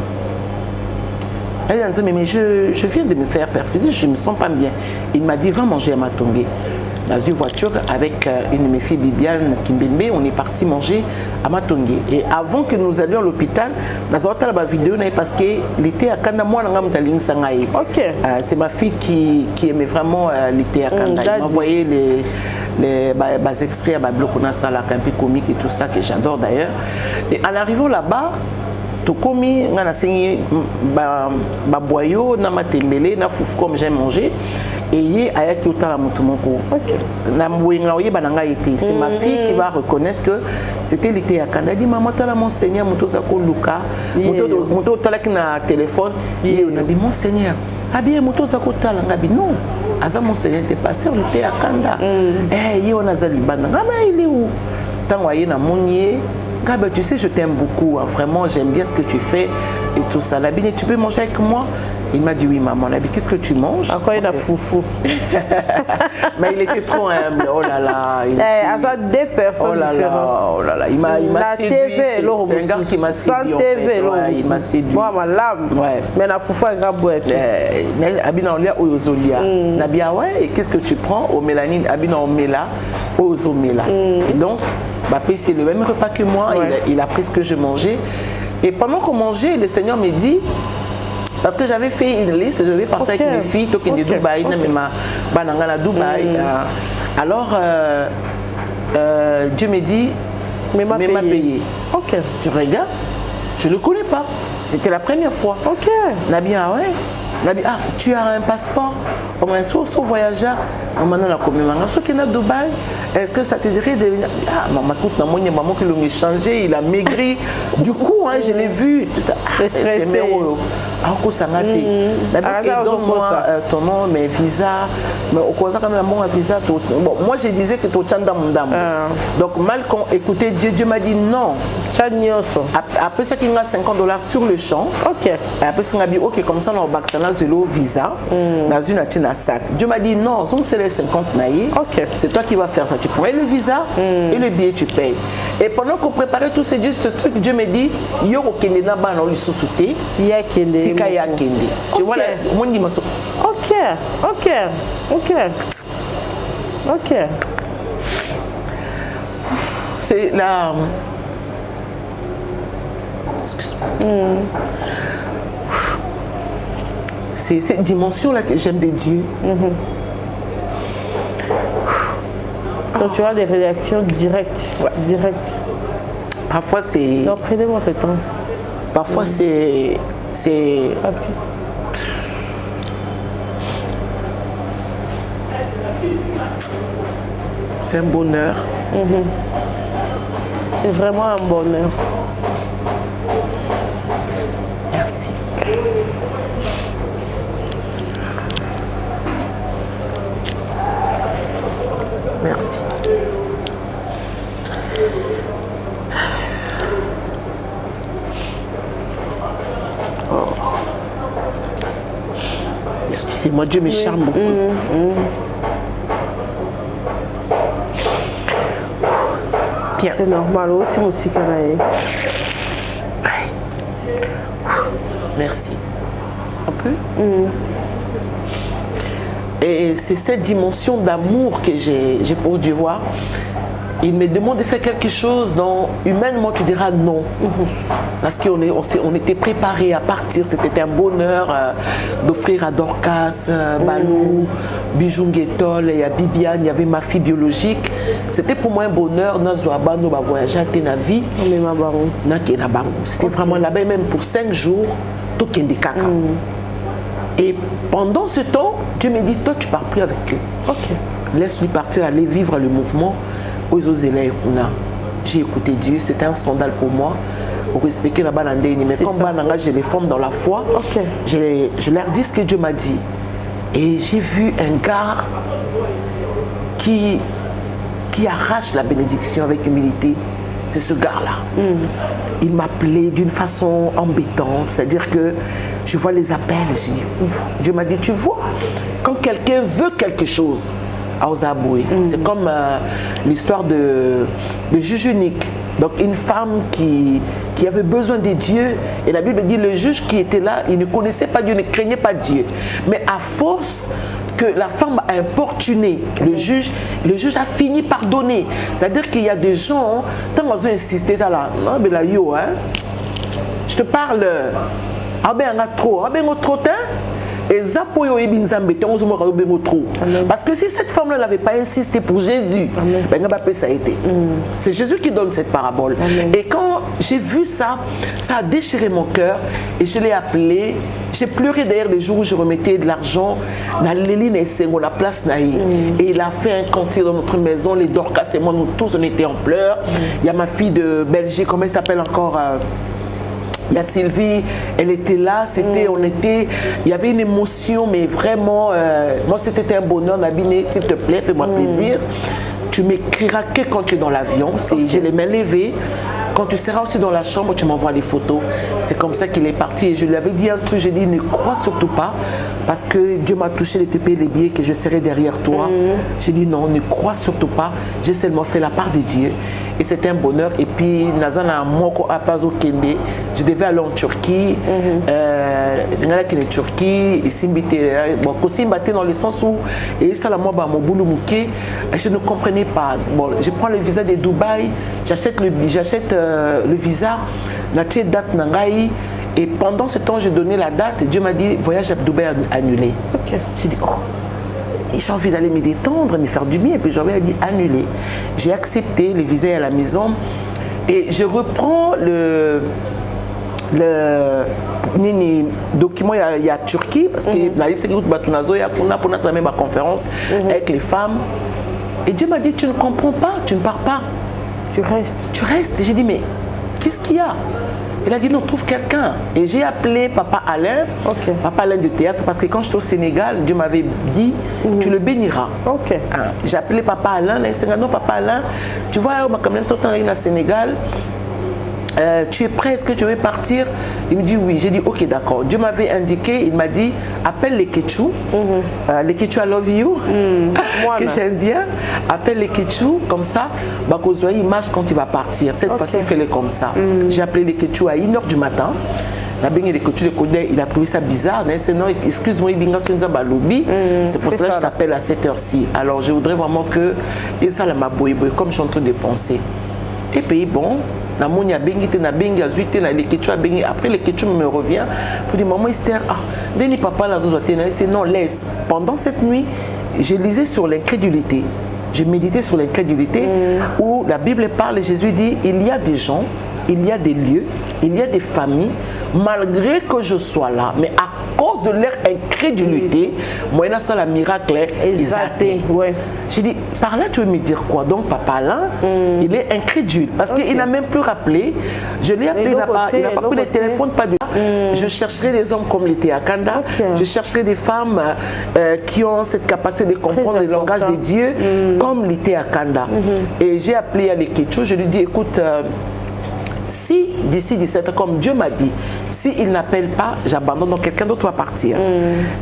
Mais je viens de me faire perfuser, je ne me sens pas bien. Il m'a dit va manger à Matongé. Dans une voiture avec une de mes filles, Bibiane Kimbembe, on est parti manger à Matongé. Et avant que nous allions à l'hôpital, dans la vidéo, parce que l'été à Kanda, moi, c'est ma fille qui aimait vraiment l'été à Kanda. Elle m'a envoyé les extraits à bloc, on a ça, un peu comique et tout ça, que j'adore d'ailleurs. Et en arrivant là-bas, Tokomi, on a saigné boyo, na matembele, na fouf comme j'aime manger. Et hier, ayaki otala mutumoko. Na mwenga oye bananga été. C'est ma fille qui va reconnaître que c'était l'été à Kanda. Elle dit maman tala mon Seigneur, muto zako luka, muto tala ki na téléphone. Et on a dit mon Seigneur, ah bien muto zako tala ngabi non. Aza mon Seigneur t'es pasteur l'été à Kanda. Eh hier on a zali banda. Ah ben il est où? Tant aye na monier. Gabe, tu sais, je t'aime beaucoup, hein. Vraiment, j'aime bien ce que tu fais et tout ça. Nabine, tu peux manger avec moi? Il m'a dit oui, maman. Nabine, qu'est-ce que tu manges? À quoi il a foufou? Mais il était trop humble, oh là là. À deux personnes différentes. Oh là là, il m'a séduit. C'est un gars qui m'a séduit. Sans TV, il m'a séduit. Moi, ma lame. Ouais. Mais la foufou, un gars boîte. Mais Abina, on l'a Ozolia. Nabia, ouais, et qu'est-ce que tu prends? Au mélanine, Abina, on met là, Ozomela. Et donc, c'est le même repas que moi, il a pris ce que je mangeais. Et pendant qu'on mangeait, le Seigneur me dit, parce que j'avais fait une liste, je vais partir avec mes filles, de Dubaï, Dubaï. Alors, Dieu me dit, mais m'a payé. Je regarde, je ne le connais pas. C'était la première fois. Nabia, ouais. Ah, tu as un passeport? On m'a dit, si voyageur, on m'a dit, ce qui est à Dubaï, est-ce que ça te dirait de venir? Ah, maman, écoute, maman qui l'a changé, il a maigri. Du coup, hein, je l'ai vu. C'est stressé. Donne-moi ton nom, mes visas. Mais au cas quand même, mon visa. Bon, moi, je disais que tu es Tchandam. Donc, mal qu'on écoutait Dieu, Dieu m'a dit non. Après ça, il y a $50 sur le champ. Ok. Après ça, on a dit, ok, comme ça, on a le visa. Dans une sac. Dieu m'a dit non, c'est les 50 naïs. Ok. C'est toi qui vas faire ça. Tu prends le visa et le billet, tu payes. Et pendant qu'on préparait tous ces dieux, ce truc, Dieu me dit, yo kende na ba na lisusuté. Ya kende. Tika ya kende. Tu vois là, mon dit maso. Ok. C'est la. Excuse-moi. C'est cette dimension-là que j'aime de Dieu. Donc tu as des réactions directes. Ouais. Directes. Parfois c'est. Donc prenez votre temps. Parfois c'est. C'est un bonheur. C'est vraiment un bonheur. Merci. Merci. Oh. Excusez-moi, Dieu me charme beaucoup. Bien. C'est normal, aussi musique là. Merci. Un peu. Et c'est cette dimension d'amour que j'ai pour Dieu. Voir. Il me demande de faire quelque chose dont humainement tu diras non. Parce qu'on était préparés à partir. C'était un bonheur d'offrir à Dorcas, Balou, Bijou Guétol, et à Bibiane, il y avait ma fille biologique. C'était pour moi un bonheur. Nous avons voyagé à Tenavi. C'était vraiment là-bas, même pour 5 jours, tout Kendi Kaka. Et pendant ce temps, Dieu me dit, toi tu pars plus avec eux. Ok. Laisse-lui partir, aller vivre le mouvement. J'ai écouté Dieu, c'était un scandale pour moi. Pour respecter la balandénie. Mais comme j'ai les formes dans la foi, je leur dis ce que Dieu m'a dit. Et j'ai vu un gars qui arrache la bénédiction avec humilité. C'est ce gars-là. Il m'appelait d'une façon embêtante. C'est-à-dire que je vois les appels. Dieu m'a dit, tu vois, quand quelqu'un veut quelque chose, c'est comme l'histoire de juge unique. Donc une femme qui avait besoin de Dieu, et la Bible dit le juge qui était là, il ne connaissait pas Dieu, ne craignait pas Dieu. Mais à force que la femme a importuné le juge a fini par donner. C'est-à-dire qu'il y a des gens, tant qu'ils ont insisté dans la je te parle, trop. Parce que si cette femme-là n'avait pas insisté pour Jésus, ça a été. C'est Jésus qui donne cette parabole. Amen. Et quand j'ai vu ça, ça a déchiré mon cœur et je l'ai appelé. J'ai pleuré d'ailleurs les jours où je remettais de l'argent dans la place Naï. Et il a fait un cantique dans notre maison, les Dorcas et moi, nous tous on était en pleurs. Il y a ma fille de Belgique, comment elle s'appelle encore il y a Sylvie, elle était là, il y avait une émotion, mais vraiment, moi c'était un bonheur. Nabiné, s'il te plaît, fais-moi plaisir. Tu m'écriras que quand tu es dans l'avion, j'ai les mains levées. Quand tu seras aussi dans la chambre, tu m'envoies les photos. C'est comme ça qu'il est parti. Et je lui avais dit un truc, j'ai dit, ne crois surtout pas, parce que Dieu m'a touché de te payer les billets, que je serai derrière toi. J'ai dit non, ne crois surtout pas. J'ai seulement fait la part de Dieu. Et c'était un bonheur. Et puis, Nazana Moko Apazo Kende, je devais aller en Turquie. En Turquie, ici, dans le sens où, et ça, la moi, mon boulot mouké, je ne comprenais pas. Bon, je prends le visa de Dubaï, j'achète le visa, la date nangaï, et pendant ce temps j'ai donné la date et Dieu m'a dit voyage à Dubaï annulé. J'ai dit j'ai envie d'aller me détendre, me faire du bien, et puis j'avais dit annulé. J'ai accepté, le visa est à la maison et je reprends le document il y a Turquie parce que la Libre c'est pour ma conférence avec les femmes et Dieu m'a dit tu ne comprends pas, tu ne pars pas, tu restes. J'ai dit mais qu'est-ce qu'il y a? Il a dit non, trouve quelqu'un. Et j'ai appelé Papa Alain, Papa Alain de théâtre, parce que quand j'étais au Sénégal, Dieu m'avait dit, tu le béniras. J'ai appelé Papa Alain, non Papa Alain, tu vois, quand même sortant au Sénégal, tu es prêt, est-ce que tu veux partir? Il me dit oui. J'ai dit ok, d'accord. Dieu m'avait indiqué, il m'a dit appelle les Kéchou, les Kéchou I love you, que j'aime bien. Appelle les Kéchou, comme ça, il marche quand il va partir. Cette fois-ci, fais-le comme ça. J'ai appelé les Kéchou à 1h du matin. Il a trouvé ça bizarre. Non, excuse-moi, c'est pour ça que je t'appelle à cette heure-ci. Alors je voudrais vraiment que ça m'a comme je suis en train de penser. Et puis bon. Après les Kéchou me revient pour dire maman Esther, Denis papa c'est non, laisse. Pendant cette nuit, je lisais sur l'incrédulité. Je méditais sur l'incrédulité où la Bible parle et Jésus dit il y a des gens, il y a des lieux, il y a des familles, malgré que je sois là, mais à cause de leur incrédulité, moi, ça la miracle est ouais. J'ai dit, par là, tu veux me dire quoi? Donc, papa là, il est incrédule. Parce qu'il n'a même plus rappelé. Je l'ai appelé, il n'a pas pris le téléphone, pas du tout. Je chercherai des hommes comme l'été à Kanda. Je chercherai des femmes qui ont cette capacité de comprendre le langage de Dieu, comme l'été à Kanda. Et j'ai appelé à l'Eketcho, je lui dis, écoute, si d'ici 17 ans, comme Dieu m'a dit, s'il n'appelle pas, j'abandonne, donc quelqu'un d'autre va partir.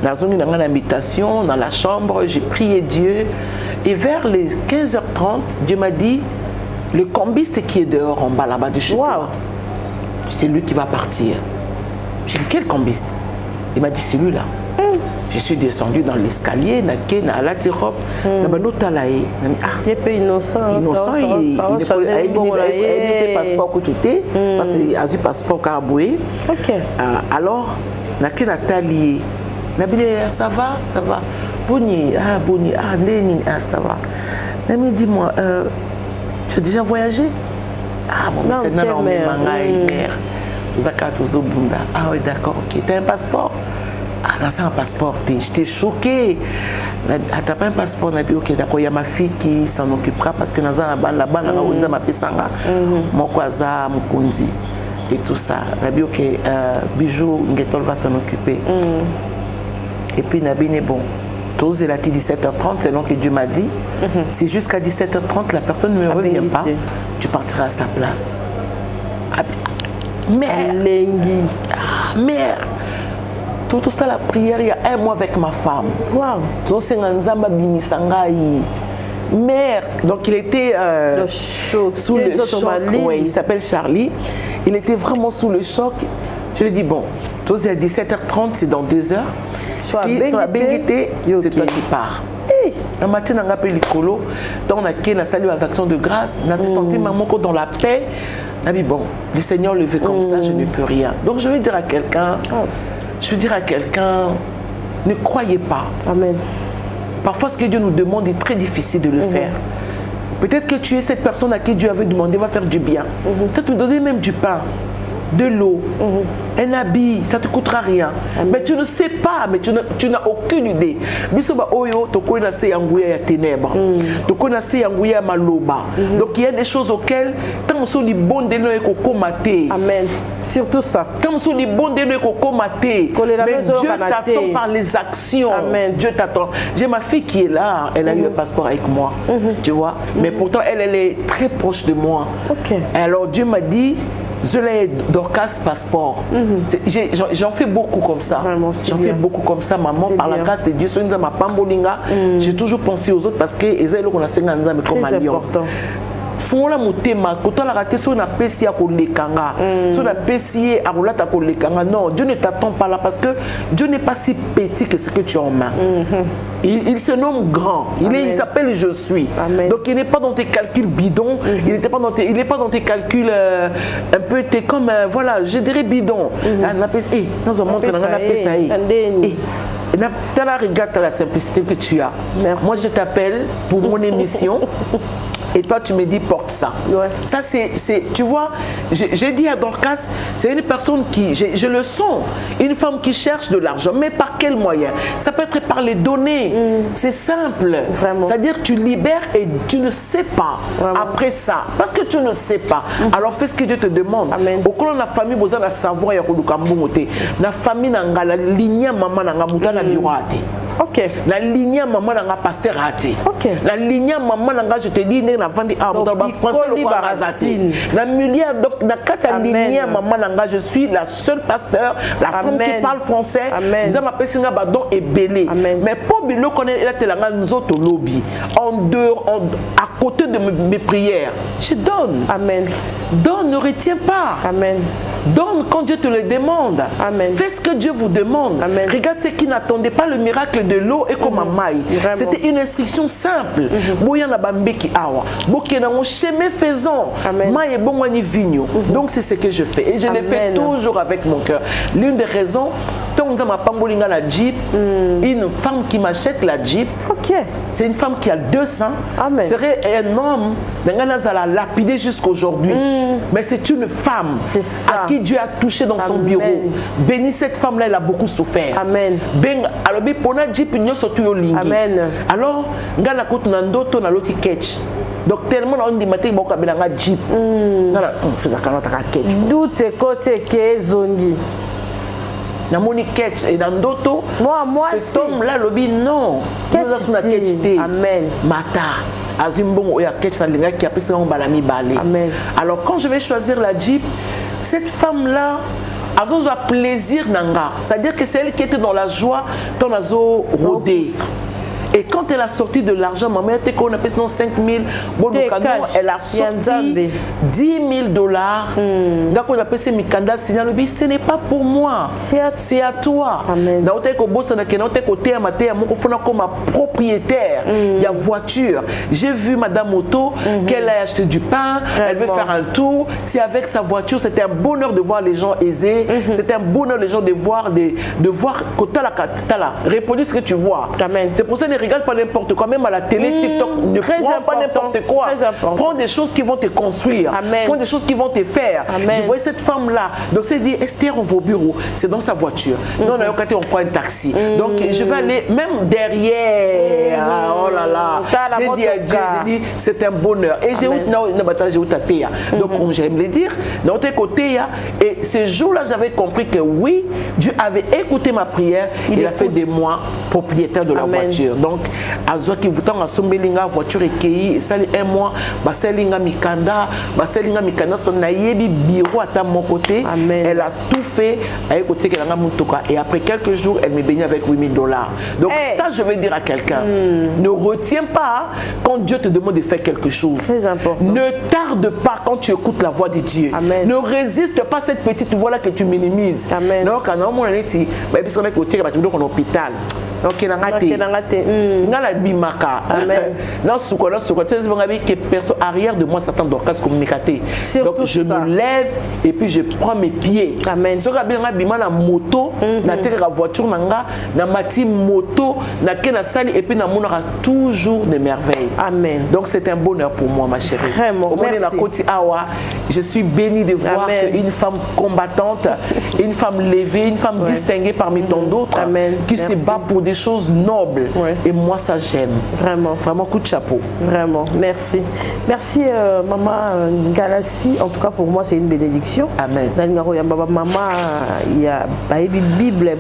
Dans mon habitation, dans la chambre, j'ai prié Dieu. Et vers les 15h30, Dieu m'a dit, le combiste qui est dehors en bas là-bas du château, c'est lui qui va partir. J'ai dit, quel combiste? Il m'a dit, c'est lui là. Je suis descendu dans l'escalier, na la tirope, na banotalaye. Il est innocent. Innocent, il a passeport côté parce qu'il a un passeport caraboué. Alors, na ke Nathalie, na bine ça va. Boni, Ndeni, ça va. Nami dis-moi, tu as déjà voyagé? Bon, c'est non, mère. Zakato Bunda. Oui, d'accord, ok. T'as un passeport? C'est un passeport. J'étais choquée. T'as pas un passeport? On a dit, ok, d'accord, il y a ma fille qui s'en occupera parce que là-bas, on a ma pesanga, mon kwaza, mon kundi et tout ça. On a dit, ok, Bijou, Ngetol va s'en occuper. Et puis, Nabine, bon, tous et la 17h30, c'est donc que Dieu m'a dit, si jusqu'à 17h30, la personne ne me revient pas, tu partiras à sa place. Mère! Mère! Tout ça, la prière, il y a un mois avec ma femme. Mère, donc il était sous le choc. Ouais, il s'appelle Charlie. Il était vraiment sous le choc. Je lui ai dit, bon, tous à 17h30, c'est dans 2 heures. Si sur la bénédicté, c'est toi qui pars. Un matin, on a appelé l'écolo. Donc, on a salué les actions de grâce. On a senti maman dans la paix. On a dit, bon, le Seigneur le veut comme ça, je ne peux rien. Donc, je vais dire à quelqu'un, ne croyez pas. Amen. Parfois, ce que Dieu nous demande est très difficile de le faire. Peut-être que tu es cette personne à qui Dieu avait demandé, va faire du bien. Peut-être me donner même du pain, de l'eau, un habit, ça ne te coûtera rien. Mais tu ne sais pas, mais tu n'as aucune idée. Donc il y a des choses auxquelles, Amen. Surtout ça. Mais Dieu t'attend par les actions. Amen. Dieu t'attend. J'ai ma fille qui est là, elle a eu un passeport avec moi. Tu vois. Mais pourtant, elle est très proche de moi. Et alors Dieu m'a dit, Zola Dorcas passeport. J'en fais beaucoup comme ça. J'en fais beaucoup comme ça, maman, par la grâce de Dieu. J'ai toujours pensé aux autres parce que les autres, on a 50 ans comme alliance. Fongola motema kotala raté so na pesi ya kolekanga so na pesi ya rolata kolekanga. Non, Dieu ne t'attend pas là parce que Dieu n'est pas si petit que ce que tu as en main. Il se nomme grand. Il s'appelle je suis. Donc il n'est pas dans tes calculs bidons. Il n'est pas dans tes calculs un peu comme voilà, je dirais bidon. Dans un monde on a pesi. Regarde la simplicité que tu as. Moi je t'appelle pour mon émission. et toi tu me dis porte ça. Ouais. Ça c'est tu vois, j'ai dit à Dorcas, c'est une personne qui, je le sens, une femme qui cherche de l'argent, mais par quel moyen? Ça peut être par les données, c'est simple. C'est-à-dire tu libères et tu ne sais pas après ça, parce que tu ne sais pas. Alors fais ce que Dieu te demande. Au cours de la famille, vous avez savoir, la famille n'a la lignée maman n'a mutana biroate. Ok. La lignée maman n'a pasteur raté. Ok. La lignée maman n'a, je te dis, n'a vendu à français le la milliard donc na kata lignée maman n'a, je suis la seule pasteur, la femme qui parle français. Dans ma personne badon est belé. Mais pour bilo connaître la telanga nous autres lobby en dehors, à côté de mes prières, je donne. Amen. Donne, ne retiens pas. Amen. Donne quand Dieu te le demande. Amen. Fais ce que Dieu vous demande. Amen. Regarde ceux qui n'attendaient pas le miracle de l'eau et comme maille. C'était une instruction simple. Boya na bambeki awa. Boké na mon chemin faisant. Maille bon wani vigno. Donc c'est ce que je fais et je le fais toujours avec mon cœur. L'une des raisons, tant que ma pambolinga la Jeep, une femme qui m'achète la Jeep. OK. C'est une femme qui a 200. Serait un homme d'angana la lapidé jusqu'aujourd'hui. Mais c'est une femme à qui Dieu a touché dans son bureau. Bénis cette femme-là, elle a beaucoup souffert. Amen. Alors, alors, ngana kout nandoto na loti ketch. Donc tellement on dit matin boka belanga jeep. Ngana faisait kanota ka ketch. Doute côté ke zongi. Na moni ketch et nandoto. Moi cet homme-là lobi non. Nous avons na ketch té. Amen. Mata. Azimbongo ya ketch na linga qui a pris son balami balé. Amen. Alors quand je vais choisir la jeep, cette femme-là a un plaisir nanga. C'est-à-dire que c'est elle qui était dans la joie quand elle a rodé. Et quand elle a sorti de l'argent, ma mère était qu'on appelle 5 000, elle a sorti 10 000 dollars. Donc on appelle ça Mikanda, ce n'est pas pour moi, c'est à toi. Comme propriétaire, il y a voiture. J'ai vu Madame Otto qu'elle a acheté du pain, elle veut faire un tour. C'est avec sa voiture, c'était un bonheur de voir les gens aisés. C'était un bonheur les gens de voir que tu as la répondu ce que tu vois. C'est pour ça que regarde pas n'importe quoi, même à la télé, TikTok, ne prends pas n'importe quoi. Prends des choses qui vont te construire. Prends des choses qui vont te faire. Je voyais cette femme-là. Donc, c'est dit, Esther, on va au bureau. C'est dans sa voiture. Non, on prend un taxi. Donc, je vais aller même derrière. Oh là là. J'ai dit à Dieu, j'ai dit, c'est un bonheur. Et j'ai eu ta théa. Donc, comme j'aime le dire, dans tes côtés, et ce jour-là, j'avais compris que oui, Dieu avait écouté ma prière. Il a fait de moi propriétaire de la voiture. Donc, Azo qui vous tend à sombelinga voiture et qui ça un mois, baselinga mikanda son naïebi bureau à mon côté. Elle a tout fait à côté qu'elle a mutoka et après quelques jours elle me baignait avec 8 000 dollars. Donc ça je veux dire à quelqu'un, ne retiens pas quand Dieu te demande de faire quelque chose. Très important. Ne tarde pas quand tu écoutes la voix de Dieu. Ne résiste pas à cette petite voix là que tu minimises. Donc quand on est ici, parce qu'on est côté en hôpital. Donc il a raté. Ngala bimaka. Non souko tu sais que personne arrière de moi Satan doit communiquer. Donc je me lève et puis je prends mes pieds. Amen. Ce que bien bima na moto, na tire la voiture nanga, na mati moto, na kena sali et puis na monara toujours des merveilles. Amen. Donc c'est un bonheur pour moi ma chérie. Vraiment. Au moins la côte awa, je suis bénie de voir une femme combattante, une femme levée, une femme distinguée parmi tant d'autres qui se bat pour des choses nobles. Et moi ça j'aime. Vraiment coup de chapeau. Vraiment, merci. Merci maman Galassi. En tout cas pour moi c'est une bénédiction. Amen. Maman il y a Bible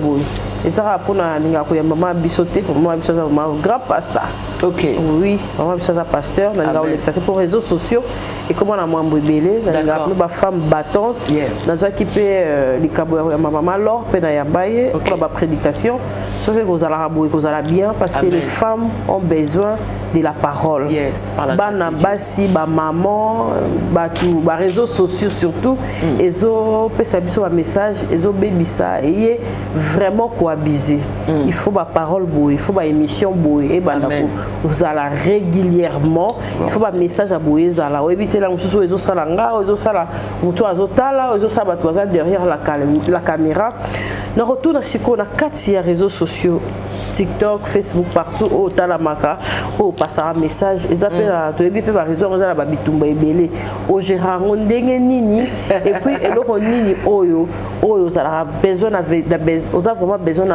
et ça pour maman bisoté pour moi c'est un grand pasteur. OK. Oui, maman c'est un pasteur dans pour réseaux sociaux et comment on a moins belé dans la femme battante dans une équipe les cabo maman lors pena ya baye pour la prédication. Sauf que vous allez bien parce que les femmes ont besoin de la parole. Bana basi ba maman ba tout ba réseaux sociaux surtout ezo pesa biso ba message ezo bebisa et vraiment coabiser. Il faut ba parole boy, il faut ba émission boy et bana vous allez régulièrement. Il faut ba message à boy zala éviter la mususu ezo sala nga ezo sala muto azotala ezo sala bato derrière la caméra. Na retour na siko na 4 réseaux sociaux TikTok, Facebook, partout, au Talamaka, au passe un message. Ils appellent à tout le monde, par raison, on a la babitumba ebele, au gérant, on dégaine nini, et puis, et l'autre nini, oyo, ça a besoin, on a vraiment besoin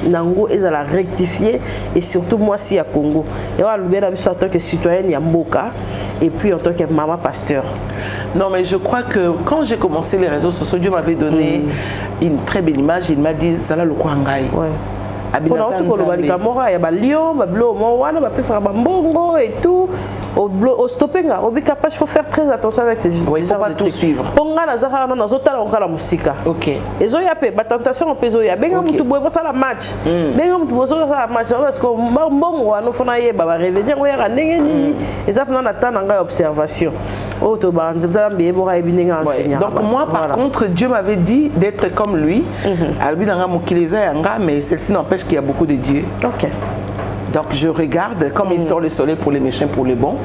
d'ango, et ça l'a rectifié, et surtout moi, si à Congo. Et on a bien en tant que citoyenne, il y a Mboka, et puis en tant que maman pasteur. Non, mais je crois que quand j'ai commencé les réseaux sociaux, Dieu m'avait donné une très belle image. Il m'a dit, ça là le Kwangai. Ouais. Il y a des lions, et tout. Au stopping, il faut faire très attention avec ces gens. Il ne faut pas tout suivre. Ok. Et il y a des tentations. Il y a des match. Il y a des observation. Donc moi, par contre, Dieu m'avait dit d'être comme lui. Mais celle-ci n'empêche qu'il y a beaucoup de dieux. Ok. Donc je regarde comme il sort le soleil pour les méchants, pour les bons.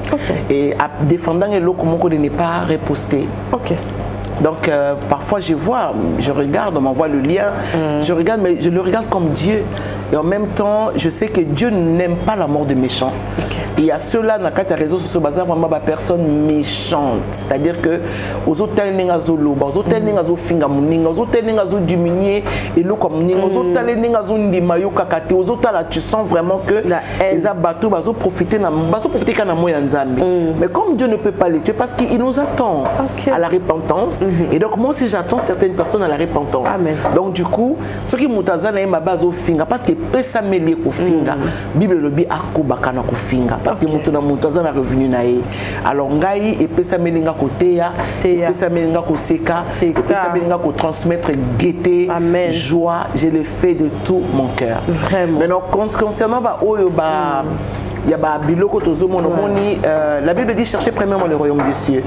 Et défendant les lots, comment de ne pas reposter. Ok. Donc parfois je vois, je regarde, on m'envoie le lien, je regarde, mais je le regarde comme Dieu. Et en même temps, je sais que Dieu n'aime pas la mort des méchants. Et il y a ceux-là, dans les réseaux sociaux, vraiment des personnes méchantes. C'est-à-dire que aux autres, ils ont loba, aux autres, ils ont finga muninga, aux autres, ils ont diminué et l'eau comme muninga, aux autres, ils ont des maillots kakate, aux autres, là, tu sens vraiment que les abattus, ils ont profité quand mais comme Dieu ne peut pas les tuer, parce qu'il nous attend à la repentance. Et donc, moi aussi, j'attends certaines personnes à la repentance. Amen. Donc, du coup, ceux qui m'ont dit, ma base au finga, parce que pesa meli ko finga Bible lobi akobaka na ko finga parce que mutu na mutaza na revenu na ye alors ngai et pesa meli nga koteya pesa meli nga ko seka pesa meli nga ko transmettre gaieté joie je le fais de tout mon cœur vraiment. Maintenant concernant ba oyo ba il y a biloko tozomona moni la Bible dit chercher premièrement le royaume des cieux.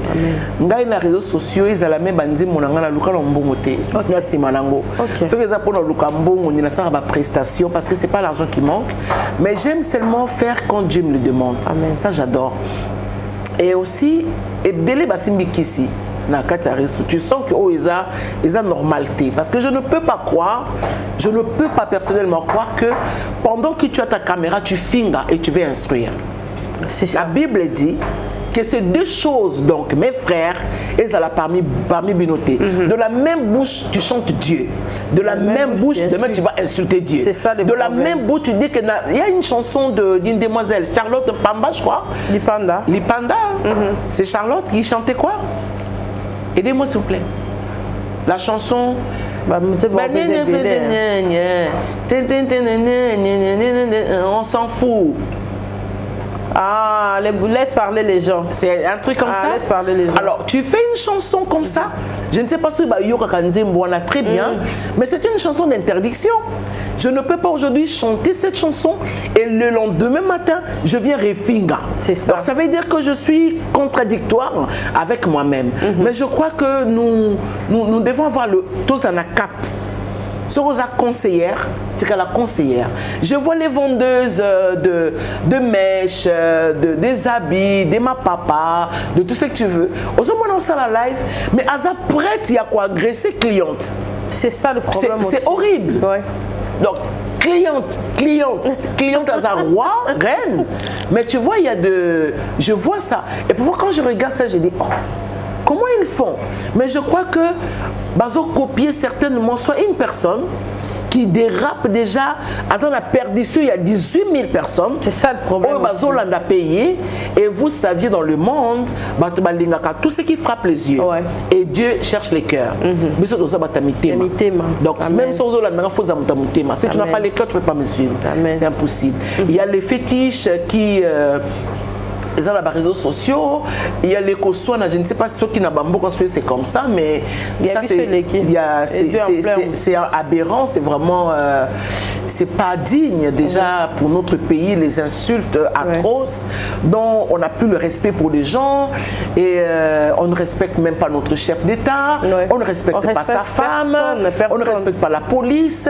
Ngai na réseaux sociaux ils ala même bandi monanga na luka lombongo te na simanango. Ce que ça pour na luka mbongo ni na ça ba prestation parce que c'est pas l'argent qui manque mais j'aime seulement faire quand Dieu me le demande. Amen. Ça j'adore. Et aussi et belé basimbi kisi. Tu sens que oh, ils ont normalité. Parce que je ne peux pas croire, je ne peux pas personnellement croire que pendant que tu as ta caméra, tu fingas et tu veux instruire. La Bible dit que ces deux choses, donc, mes frères, elles sont parmi binotés. De la même bouche, tu chantes Dieu. De la même bouche, demain, tu vas insulter Dieu. C'est ça, de la même bouche, tu dis qu'il y a une chanson d'une demoiselle, Charlotte Pamba, je crois. Lipanda. Lipanda. C'est Charlotte qui chantait quoi? Aidez-moi s'il vous plaît. La chanson. On s'en fout. Ah, laisse parler les gens. C'est un truc comme ça. Laisse parler les gens. Alors, tu fais une chanson comme ça. Je ne sais pas si Yoka Kanzembo en a très bien, mais c'est une chanson d'interdiction. Je ne peux pas aujourd'hui chanter cette chanson et le lendemain matin, je viens refinga. C'est ça. Donc, ça veut dire que je suis contradictoire avec moi-même. Mais je crois que nous devons avoir tous un cap. Sur la conseillère, c'est qu'à la conseillère. Je vois les vendeuses de mèches, des habits, de ma papa, de tout ce que tu veux. Aux hommes, on a la live, mais à ça prête, il y a quoi agresser cliente. C'est ça le problème aussi. C'est horrible. Ouais. Donc, cliente à sa roi, reine. Mais tu vois, il y a je vois ça. Et pourquoi quand je regarde ça, je dis, oh, comment ils font? Mais je crois que Bazo copier certainement soit une personne qui dérape déjà à la perdition, il y a 18 000 personnes. C'est ça le problème. Bazo l'a payé et vous saviez dans le monde, tout ce qui frappe les yeux. Ouais. Et Dieu cherche les cœurs. Donc même si si tu n'as pas les cœurs, tu ne peux pas me suivre. C'est impossible. Il y a les fétiches qui ils ont les réseaux sociaux, il y a les Koswana, je ne sais pas si ceux qui n'ont pas beaucoup c'est comme ça, mais ça c'est aberrant, c'est vraiment, c'est pas digne déjà pour notre pays, les insultes atroces, dont on n'a plus le respect pour les gens et on ne respecte même pas notre chef d'État, on ne respecte pas sa femme, on ne respecte pas la police,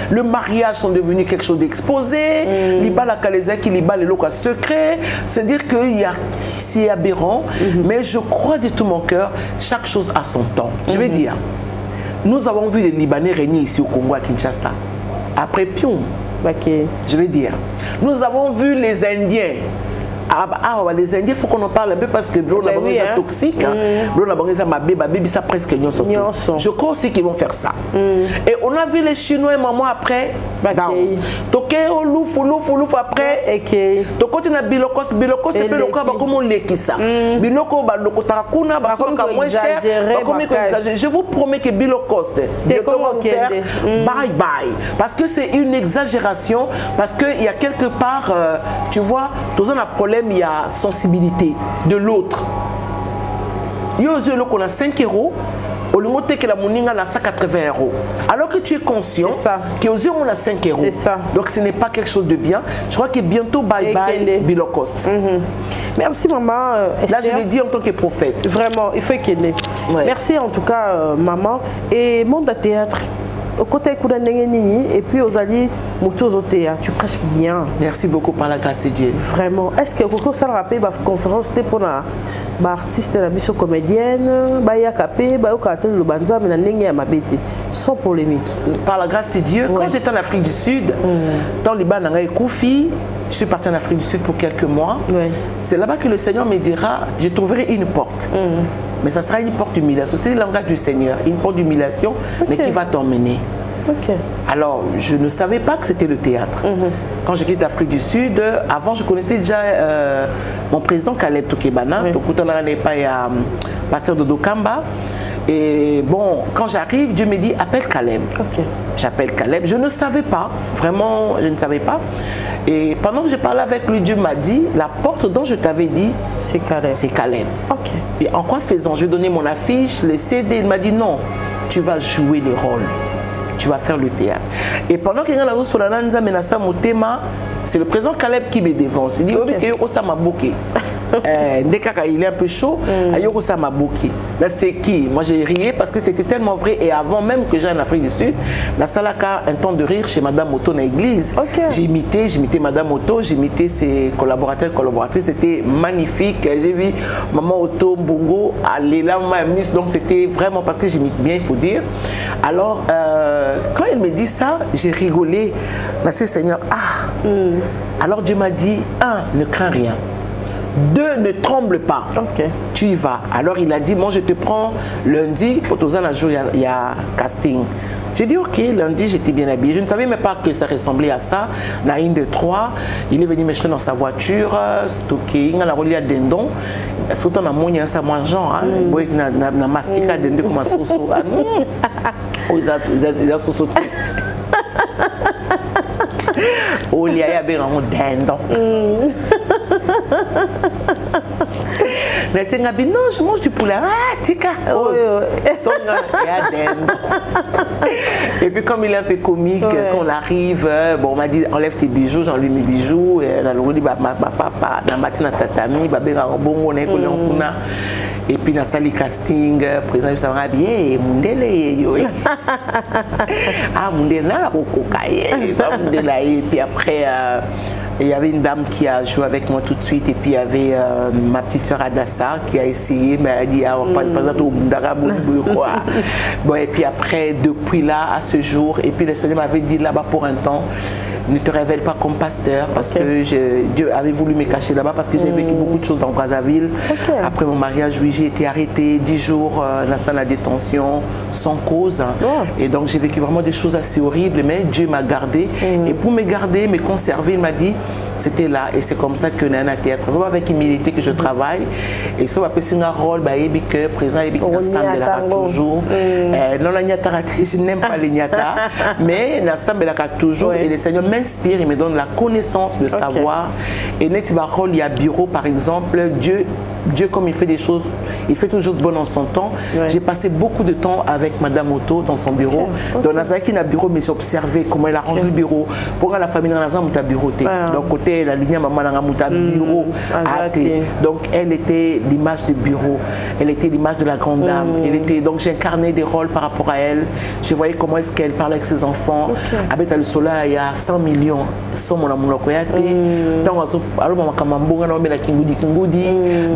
le mariage sont devenus quelque chose d'exposé, liba la kalezaki, liba les locaux secrets, c'est-à-dire que c'est aberrant, mais je crois de tout mon cœur, chaque chose a son temps. Je vais dire, nous avons vu les Libanais régner ici au Congo, à Kinshasa. Après Pion, Je vais dire. Nous avons vu les Indiens. Les Indiens, il faut qu'on en parle un peu parce que l'eau est toxique. L'eau est ça presque je crois aussi qu'ils vont faire ça. Et on a vu les Chinois, maman, après. Toké, louf après. Toko, tu as biloko, c'est le cas, comme on l'est qui ça. Biloko, tarakuna, moins cher. Je vous promets que biloko, bientôt va vous faire bye bye. Parce que c'est une exagération. Parce qu'il y a quelque part, tu vois, tous un problème. Il y a sensibilité de l'autre. Il y a qu'on a 5 €, au lieu que la moninga a 180 €. Alors que tu es conscient qu'aux yeux on a 5 €. C'est ça. Donc ce n'est pas quelque chose de bien. Je crois que bientôt bye bye Below Cost. Merci maman. Là je l'ai dit en tant que prophète. Vraiment, il faut qu'il ait. Merci en tout cas maman. Et monde de théâtre. Au côté et puis aux alliés, tu presque bien. Merci beaucoup par la grâce de Dieu. Vraiment. Est-ce que vous ça rappelle la conférence pour la artiste la mission comédienne, le banza mais sans polémique. Par la grâce de Dieu, quand j'étais en Afrique du Sud, dans le Liban, je suis partie en Afrique du Sud pour quelques mois. C'est là-bas que le Seigneur me dira, je trouverai une porte. Mais ça sera une porte d'humiliation. C'est le langage du Seigneur, une porte d'humiliation, mais qui va t'emmener. Alors, je ne savais pas que c'était le théâtre. Quand j'ai quitté l'Afrique du Sud, avant, je connaissais déjà mon président Caleb Tokebana. Donc, quand on n'allait pas à pasteur de Dokamba. Et bon, quand j'arrive, Dieu me dit, appelle Caleb. J'appelle Caleb. Je ne savais pas, vraiment, je ne savais pas. Et pendant que je parlais avec lui, Dieu m'a dit, la porte dont je t'avais dit, c'est Caleb. C'est Caleb. Et en quoi faisant? Je lui ai donné mon affiche, les CD. Il m'a dit, non, tu vas jouer les rôles. Tu vas faire le théâtre. Et pendant qu'il y a la sur la Nanza Menassa Motema, c'est le président Caleb qui me dévance. Il dit, oh, ça m'a bouqué. Il est un peu chaud. Ayoko ça m'a bouqué. Là, c'est qui? Moi, j'ai rié parce que c'était tellement vrai. Et avant même que j'aille en Afrique du Sud, la salaka, un temps de rire chez Madame Moto dans l'église. J'ai imité Madame Moto, j'ai imité ses collaborateurs, collaboratrices. C'était magnifique. J'ai vu Maman Otto, Mbongo, Aléla, Mamus. Donc, c'était vraiment parce que j'imite bien, il faut dire. Alors, quand elle me dit ça, j'ai rigolé. Merci Seigneur. Alors Dieu m'a dit, 1, ne crains rien. 2, ne tremble pas. Tu y vas. Alors il a dit, moi je te prends lundi, pour tous un jour il y a casting. J'ai dit ok, lundi j'étais bien habillée. Je ne savais même pas que ça ressemblait à ça. La une de 3, il est venu me chercher dans sa voiture. Il a relié à Dendon. Surtout dans mon ça moins genre. Il a masqué à Dendon comme un soso. Il a soso. Oh, il y a bien un Dendon. Mais non, je mange du poulet. Tika. Et puis comme il est un peu comique, quand on arrive, bon, on m'a dit enlève tes bijoux, j'enlève mes bijoux. Et on a dit papa, na matina tatami, babera bongo na kolona. Et puis dans la salle casting, président ça va bien, mundele yo. Mundele na kokokaye, mundele. Et puis après il y avait une dame qui a joué avec moi tout de suite et puis il y avait ma petite soeur Adassa qui a essayé, mais elle a dit bon, et puis après, depuis là à ce jour, et puis le Seigneur m'avait dit là-bas pour un temps, ne te révèle pas comme pasteur parce que Dieu avait voulu me cacher là-bas parce que j'ai vécu beaucoup de choses dans Brazzaville. Après mon mariage, oui, j'ai été arrêtée 10 jours dans la salle de détention sans cause. Et donc j'ai vécu vraiment des choses assez horribles, mais Dieu m'a gardée. Et pour me garder, me conserver, il m'a dit, c'était là. Et c'est comme ça que dans un théâtre, vraiment avec humilité que je travaille. Et ça va passer un rôle, présent, ensemble toujours. Non, la nyata, je n'aime pas les nyata, mais ensemble, toujours. Et le Seigneur m'inspire, il me donne la connaissance, le savoir. Et net rôle, il y a bureau, par exemple, Dieu, comme il fait des choses, il fait toujours bonnes en son temps. J'ai passé beaucoup de temps avec Madame Otto dans son bureau. Dans Nazaki, il a bureau, mais j'ai observé comment elle arrange le bureau. Pour la famille, dans la bureau. Donc, côté, la ligne, maman, dans bureau. Donc, elle était l'image du bureau. Elle était l'image de la grande dame. Donc, j'incarnais des rôles par rapport à elle. Je voyais comment est-ce qu'elle parlait avec ses enfants. Avec le soleil, il y a 100 millions. Sans mon amour,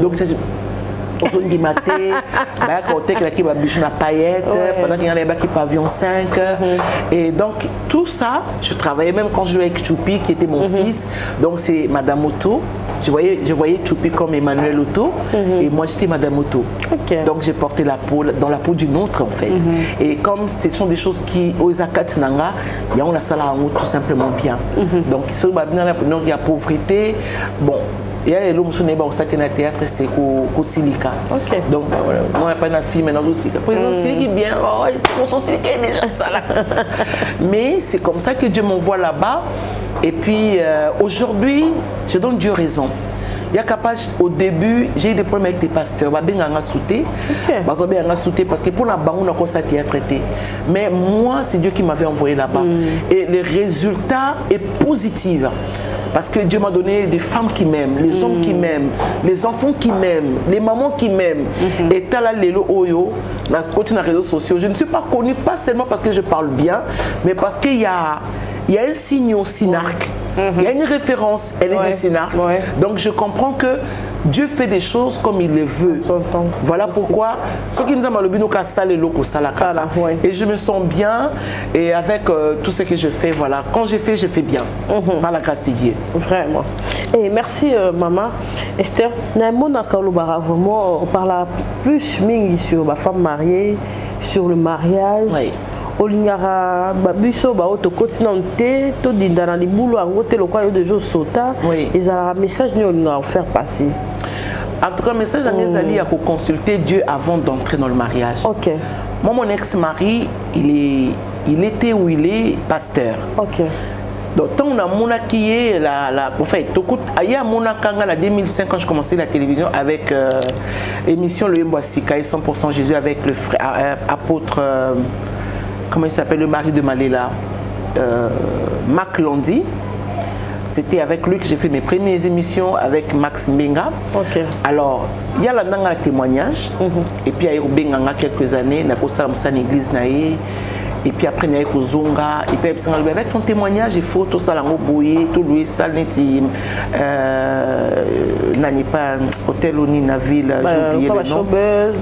donc, aux ondes maté, côté qui va bichon à paillettes, pendant qu'il y en a qui pavillon 5. Et donc, tout ça, je travaillais même quand je jouais avec Choupi, qui était mon fils. Donc, c'est Madame Otto. Je voyais Choupi comme Emmanuel Otto. Et moi, j'étais Madame Otto. Donc, j'ai porté la peau, dans la peau d'une autre, en fait. Et comme ce sont des choses qui, aux Akats Nanga, il y a tout simplement bien. Donc, il y a pauvreté. Bon. Il y a l'homme qui est au théâtre, c'est au Silica. Donc, moi, je n'ai pas de film, mais je suis président Silica est bien. Oh, mon Silica est déjà ça là. Mais c'est comme ça que Dieu m'envoie là-bas. Et puis, aujourd'hui, je donne Dieu raison. Il y a capable, au début, j'ai eu des problèmes avec les pasteurs. Parce que pour la banque, on a commencé à traiter. Mais moi, c'est Dieu qui m'avait envoyé là-bas. Et le résultat est positif. Parce que Dieu m'a donné des femmes qui m'aiment, les hommes qui m'aiment, les enfants qui m'aiment, les mamans qui m'aiment. Et tala lelo oyo, dans les réseaux sociaux, je ne suis pas connue pas seulement parce que je parle bien, mais parce qu'il y a un signe au Synarque. Il y a une référence, elle est du Synarque. Donc je comprends que Dieu fait des choses comme il les veut. Voilà pourquoi ce qui nous a malobé nous casse ça les locaux ça la. Et je me sens bien et avec tout ce que je fais, voilà. Quand j'ai fait bien. Par la grâce de Dieu. Vraiment. Et merci maman Esther. Vraiment, on parle plus sur ma femme mariée, sur le mariage. Olingara babiso ba auto continenté to dindana libulu angote le quoi de jours sota ils a un message ni olingara faire passer. En tout cas, message à Nezali à consulter Dieu avant d'entrer dans le mariage. Moi mon ex-mari, il était où il est pasteur. Donc tant on a mona qui est en fait aya mona kanga la 2005 quand je commençais la télévision avec émission Le Mboasika et 100% Jésus avec le frère apôtre comment il s'appelle, le mari de Maléla, Mac Londi. C'était avec lui que j'ai fait mes premières émissions avec Max Mbenga. Alors, il y a là-dedans témoignage. Et puis, il y a eu quelques années, il y a une église. Et puis après, il y a eu Zonga. Et puis, avec ton témoignage, il faut tout ça, tout louer, ça, n'est pas hôtel ou na ville, j'ai oublié le nom.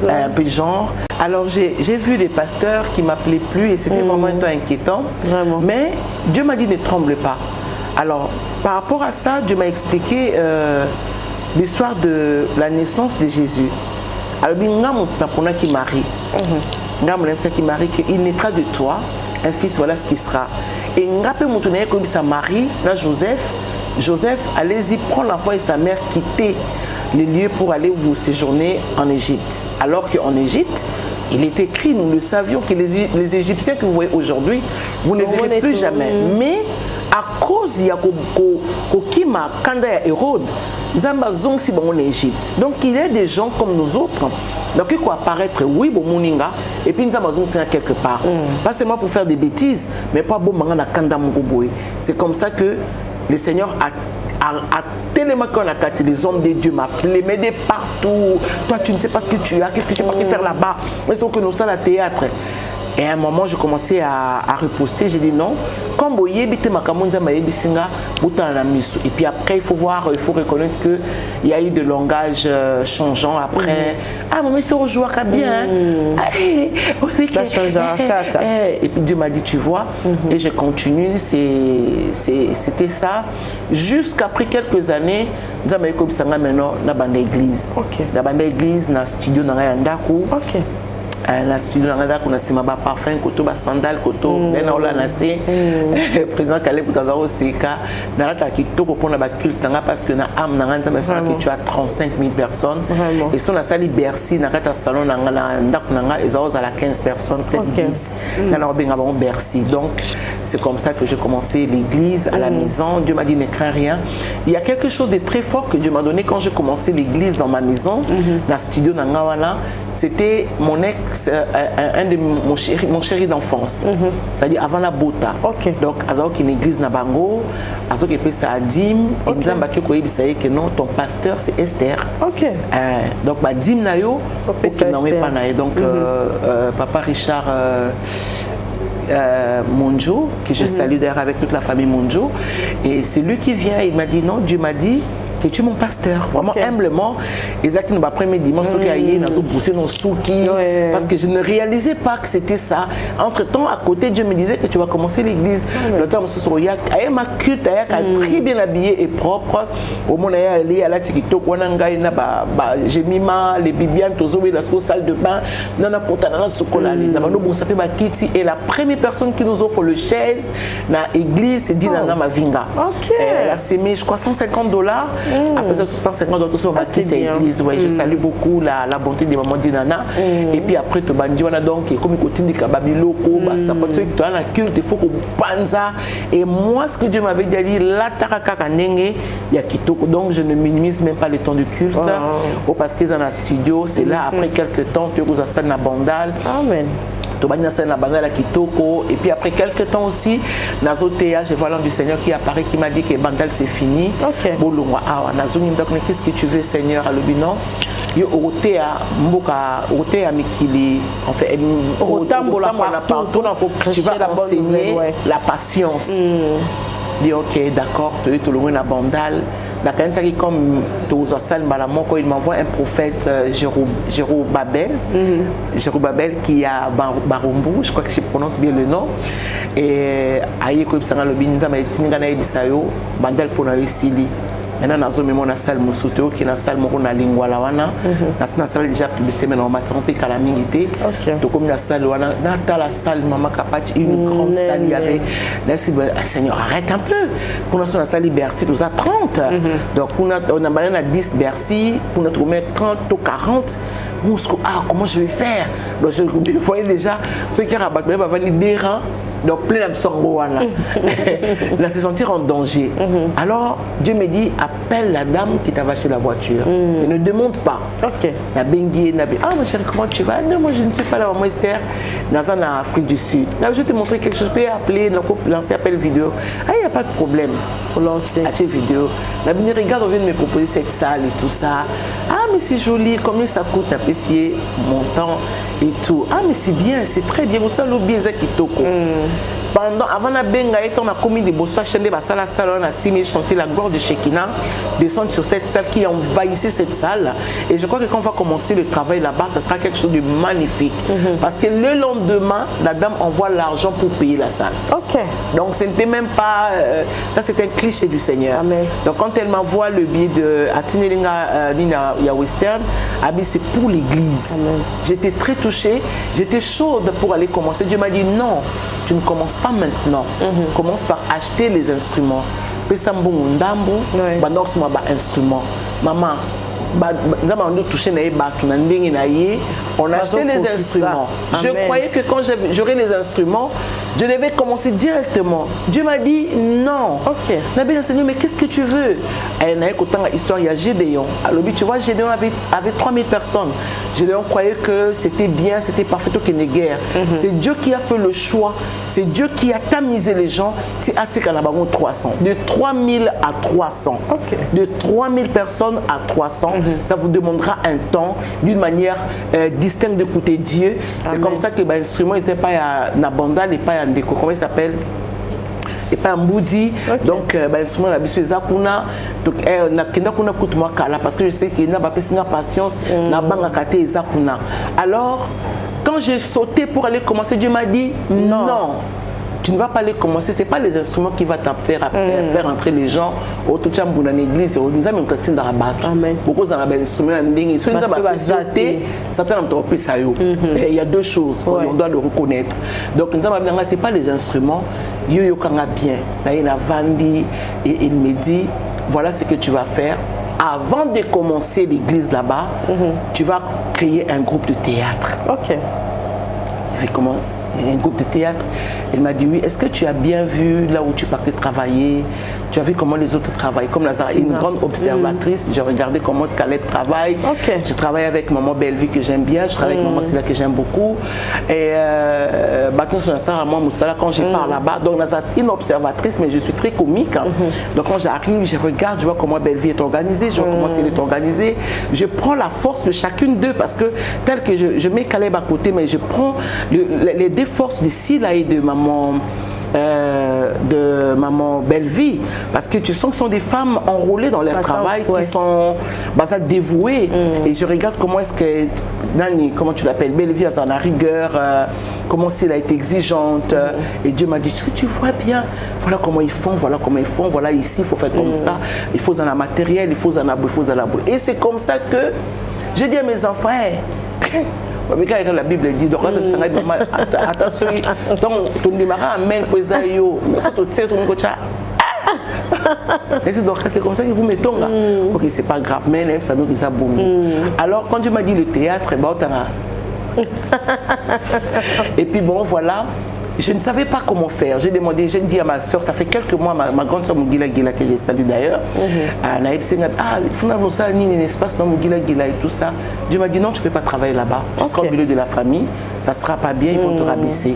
Un peu de genre. Alors j'ai vu des pasteurs qui ne m'appelaient plus et c'était vraiment un peu inquiétant. Mais Dieu m'a dit ne tremble pas. Alors par rapport à ça, Dieu m'a expliqué l'histoire de la naissance de Jésus. Alors qui marie, qui marie, qu'il naîtra de toi un fils, voilà ce qui sera. Et comme sa Marie, là Joseph, allez-y, prends l'enfant et sa mère, quitter les lieux pour aller vous séjourner en Égypte. Alors qu'en Égypte, il est écrit, nous le savions, que les Égyptiens que vous voyez aujourd'hui, vous ne les verrez plus jamais. Mais à cause il y a Kokima, Kanda et Hérode, Zamba Zong si bon en Égypte. Donc il y a des gens comme nous autres. Donc il faut apparaître, oui, bon Moninga, et puis Zamba Zong c'est quelque part. Pas seulement pour faire des bêtises, mais pas bon Manga Kanda Mugoboy. C'est comme ça que le Seigneur a tellement qu'on a catché les hommes de Dieu m'appelaient, m'aider partout. Toi, tu ne sais pas ce que tu as, qu'est-ce que tu peux faire là-bas. Ils sont que nous sommes à théâtre. Et à un moment, je commençais à repousser. J'ai dit non. Comme vous voyez, et puis après, il faut voir, il faut reconnaître qu'il y a eu de langage changeant après. Ah, mais c'est au joueur bien. Et puis Dieu m'a dit, tu vois, et je continue, c'était ça. Jusqu'après quelques années, Dieu m'a dit, maintenant, dans la église. Dans la église, dans le studio, dans la la studio nanga kuna sima ba parfum koto ba sandal koto bena ola na se président Caleb Tazaro Seka na ta kitoko pona ba culte nanga parce que na am nanga nzambe ça que tu as 35 000 personnes et son na sali Bercy na kata salon nanga na ndako nanga ezao à la 15 personnes peut-être 10 na na benga ba Bercy. Donc c'est comme ça que j'ai commencé l'église à la maison. Dieu m'a dit ne crains rien. Il y a quelque chose de très fort que Dieu m'a donné quand j'ai commencé l'église dans ma maison na studio nanga wana, c'était mon ex un de mon chéri d'enfance. C'est-à-dire avant la Bota. Donc, Azao qui est une église na Bango, Azao qui est à Dim, et nous avons dit que non, ton pasteur c'est Esther. Donc, Dim Nayo, donc papa Richard Monjo, que je salue d'ailleurs avec toute la famille Monjo, et c'est lui qui vient, il m'a dit non, Dieu m'a dit que tu es mon pasteur. Vraiment humblement. Exactement, le premier dimanche, parce que je ne réalisais pas que c'était ça. Entre-temps, à côté, Dieu me disait que tu vas commencer l'église. Le temps, il y a ma culte, très bien habillé et propre. Au moment où il y a la TikTok, j'ai mis les bibianes, la salle de bain, et la première personne qui nous offre le chaise dans l'église, c'est Dinana Mavinga. Elle a sémé, je crois, $150. Après ça, $150 sur ma petite église. Ouais, je salue beaucoup la bonté des mamans Dinana. Et puis après, tu as donc, comme il continue de Babiloko, ça peut être que tu as un culte, il faut qu'on panza. Et moi, ce que Dieu m'avait dit, la tarakaka nenge, il y a kitoko. Donc, je ne minimise même pas le temps du culte. Parce qu'ils sont dans un studio, c'est là, après quelques temps, tu as ça dans la bandale. Amen. Et puis après quelques temps aussi, je vois l'homme du Seigneur qui apparaît, qui m'a dit que Bandal c'est fini. Qu'est-ce que tu veux, Seigneur, à l'obinon? Il y a Mikili, en fait, tu vas enseigner la patience. Dit ok, d'accord, tu es tout le monde à Bandal. Comme il m'envoie un prophète Jérubabel, Jérubabel qui est à Barumbu, je crois que je prononce bien le nom. Et aïe comme ça le binza mais tinigana ibisayo bandal pour na isili. Maintenant nazo memo na salle musuto qui na salle moko na lingwa la wana. Na salle déjà publicité mais on m'a trompé kala mingité. Donc comme la salle wana na la salle mama kapach une grande salle il y avait Seigneur arrête un peu. Pour nous la salle Bercy nous a 30. Donc on a balayé à 10 Bercy, pour notre mettre 30 ou 40. Comment je vais faire? Donc je voyais déjà ceux qui rabattent va venir des rangs. Donc plein d'absorbo là se sentir en danger. Alors Dieu me dit appelle la dame qui t'a vaché la voiture. Et ne demande pas. La bengue ma chérie, comment tu vas? Non, moi je ne sais pas, la maman Esther dans en Afrique du Sud. Là je vais te montrer quelque chose, je peux appeler, lancer appel vidéo. Il n'y a pas de problème pour lancer la vidéo. La bengue regarde, on vient de me proposer cette salle et tout ça. Mais c'est joli, combien ça coûte à payer mon temps et tout. Mais c'est bien, c'est très bien. Vous savez, l'oubliez qui toko. Avant la benga, on a commis des bossois chez les salles, on a 6 000 chanter la gloire de Shekinah, descendre sur cette salle qui envahissait cette salle. Et je crois que quand on va commencer le travail là-bas, ça sera quelque chose de magnifique. Parce que le lendemain, la dame envoie l'argent pour payer la salle. Donc ce n'était même pas. Ça, c'est un cliché du Seigneur. Amen. Donc quand elle m'envoie le billet de Atinelinga Nina Western, c'est pour l'église. J'étais très touchée, j'étais chaude pour aller commencer. Dieu m'a dit non. Tu ne commences pas maintenant. Commence par acheter les instruments. Instrument. Maman, on achetait les instruments. Je croyais que quand j'aurais les instruments, je devais commencer directement. Dieu m'a dit non. Seigneur, mais qu'est-ce que tu veux? Il y a Gédéon. Alors, tu vois, Gédéon avait 3000 personnes. Gédéon croyait que c'était bien, c'était parfait, qu'il n'y ait guerre. C'est Dieu qui a fait le choix. C'est Dieu qui a tamisé les gens. De 300. De 3000 à 300. De 3000 personnes à 300. Ça vous demandera un temps, d'une manière distincte d'écouter Dieu. C'est comme ça que l'instrument, il n'est pas à Nabandal et pas à Ndeko. Comment il s'appelle? Et pas un boudi. Donc l'instrument la biso ezakuna donc na kenda kuna kutuma kala parce que je sais qu'il n'a pas patience na banga kate ezakuna. Alors quand j'ai sauté pour aller commencer, Dieu m'a dit non. Tu ne vas pas aller commencer, ce n'est pas les instruments qui vont te faire entrer les gens au tout dans l'église. Beaucoup d'instruments, il y a deux choses qu'on doit le reconnaître. Donc, ce n'est pas les instruments. Et il me dit, voilà ce que tu vas faire. Avant de commencer l'église là-bas, tu vas créer un groupe de théâtre. Il fait comment? Un groupe de théâtre. Elle m'a dit oui, est-ce que tu as bien vu là où tu partais travailler? Tu as vu comment les autres travaillent? Comme Lazare, une grande observatrice, j'ai regardé comment Caleb travaille. Je travaille avec maman Bellevue que j'aime bien, je travaille avec maman Silla que j'aime beaucoup. Et quand je pars là-bas, donc Lazare, une observatrice, mais je suis très comique. Donc quand j'arrive, je regarde, je vois comment Bellevue est organisée, je vois comment elle est organisée. Je prends la force de chacune d'eux parce que tel que je mets Caleb à côté, mais je prends les deux forces de Silla et de maman de maman Bellevie, parce que tu sens que ce sont des femmes enrôlées dans leur travail, qui sont dévouées. Et je regarde comment est-ce que Nani, comment tu l'appelles, Bellevie a la rigueur, comment elle a été exigeante. Et Dieu m'a dit, tu vois bien, voilà comment ils font, voilà ici, il faut faire comme ça, il faut en matériel, il faut en boule. Et c'est comme ça que j'ai dit à mes enfants, mais quand la Bible dit, donc attention, donc ton numéro amène pour ça, donc c'est comme ça que vous mettez là. Ok, c'est pas grave, mais ça nous dit alors quand Dieu m'a dit le théâtre, et puis bon voilà, je ne savais pas comment faire. J'ai dit à ma soeur, ça fait quelques mois, ma grande soeur Mugila Gila, que j'ai salué d'ailleurs, il faut un espace dans Mugila Gila et tout ça. Dieu m'a dit non, tu ne peux pas travailler là-bas. Tu seras au milieu de la famille, ça ne sera pas bien, ils vont te rabaisser.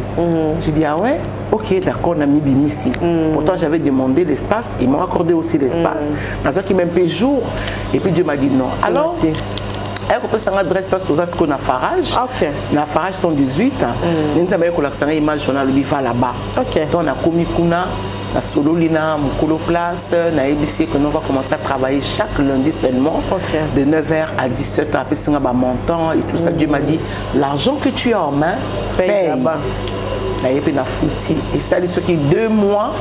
J'ai dit ah ouais, ok, d'accord, on a mis ici. Pourtant j'avais demandé l'espace, ils m'ont accordé aussi l'espace. Dans qui même paye jour, et puis Dieu m'a dit non. Alors, elle peut s'en adresser parce que c'est qu'on a Farage. Na Farage 118. Nous avons collectionné une image journal bifa là-bas. Donc on a commis kuna, na Sololina, Mukolo Place, na ABC que nous va commencer à travailler chaque lundi seulement, de 9h à 17h. Après c'est un montant et tout ça. Dieu m'a dit l'argent que tu as en main, paye. Et ça, ce qui 2 mois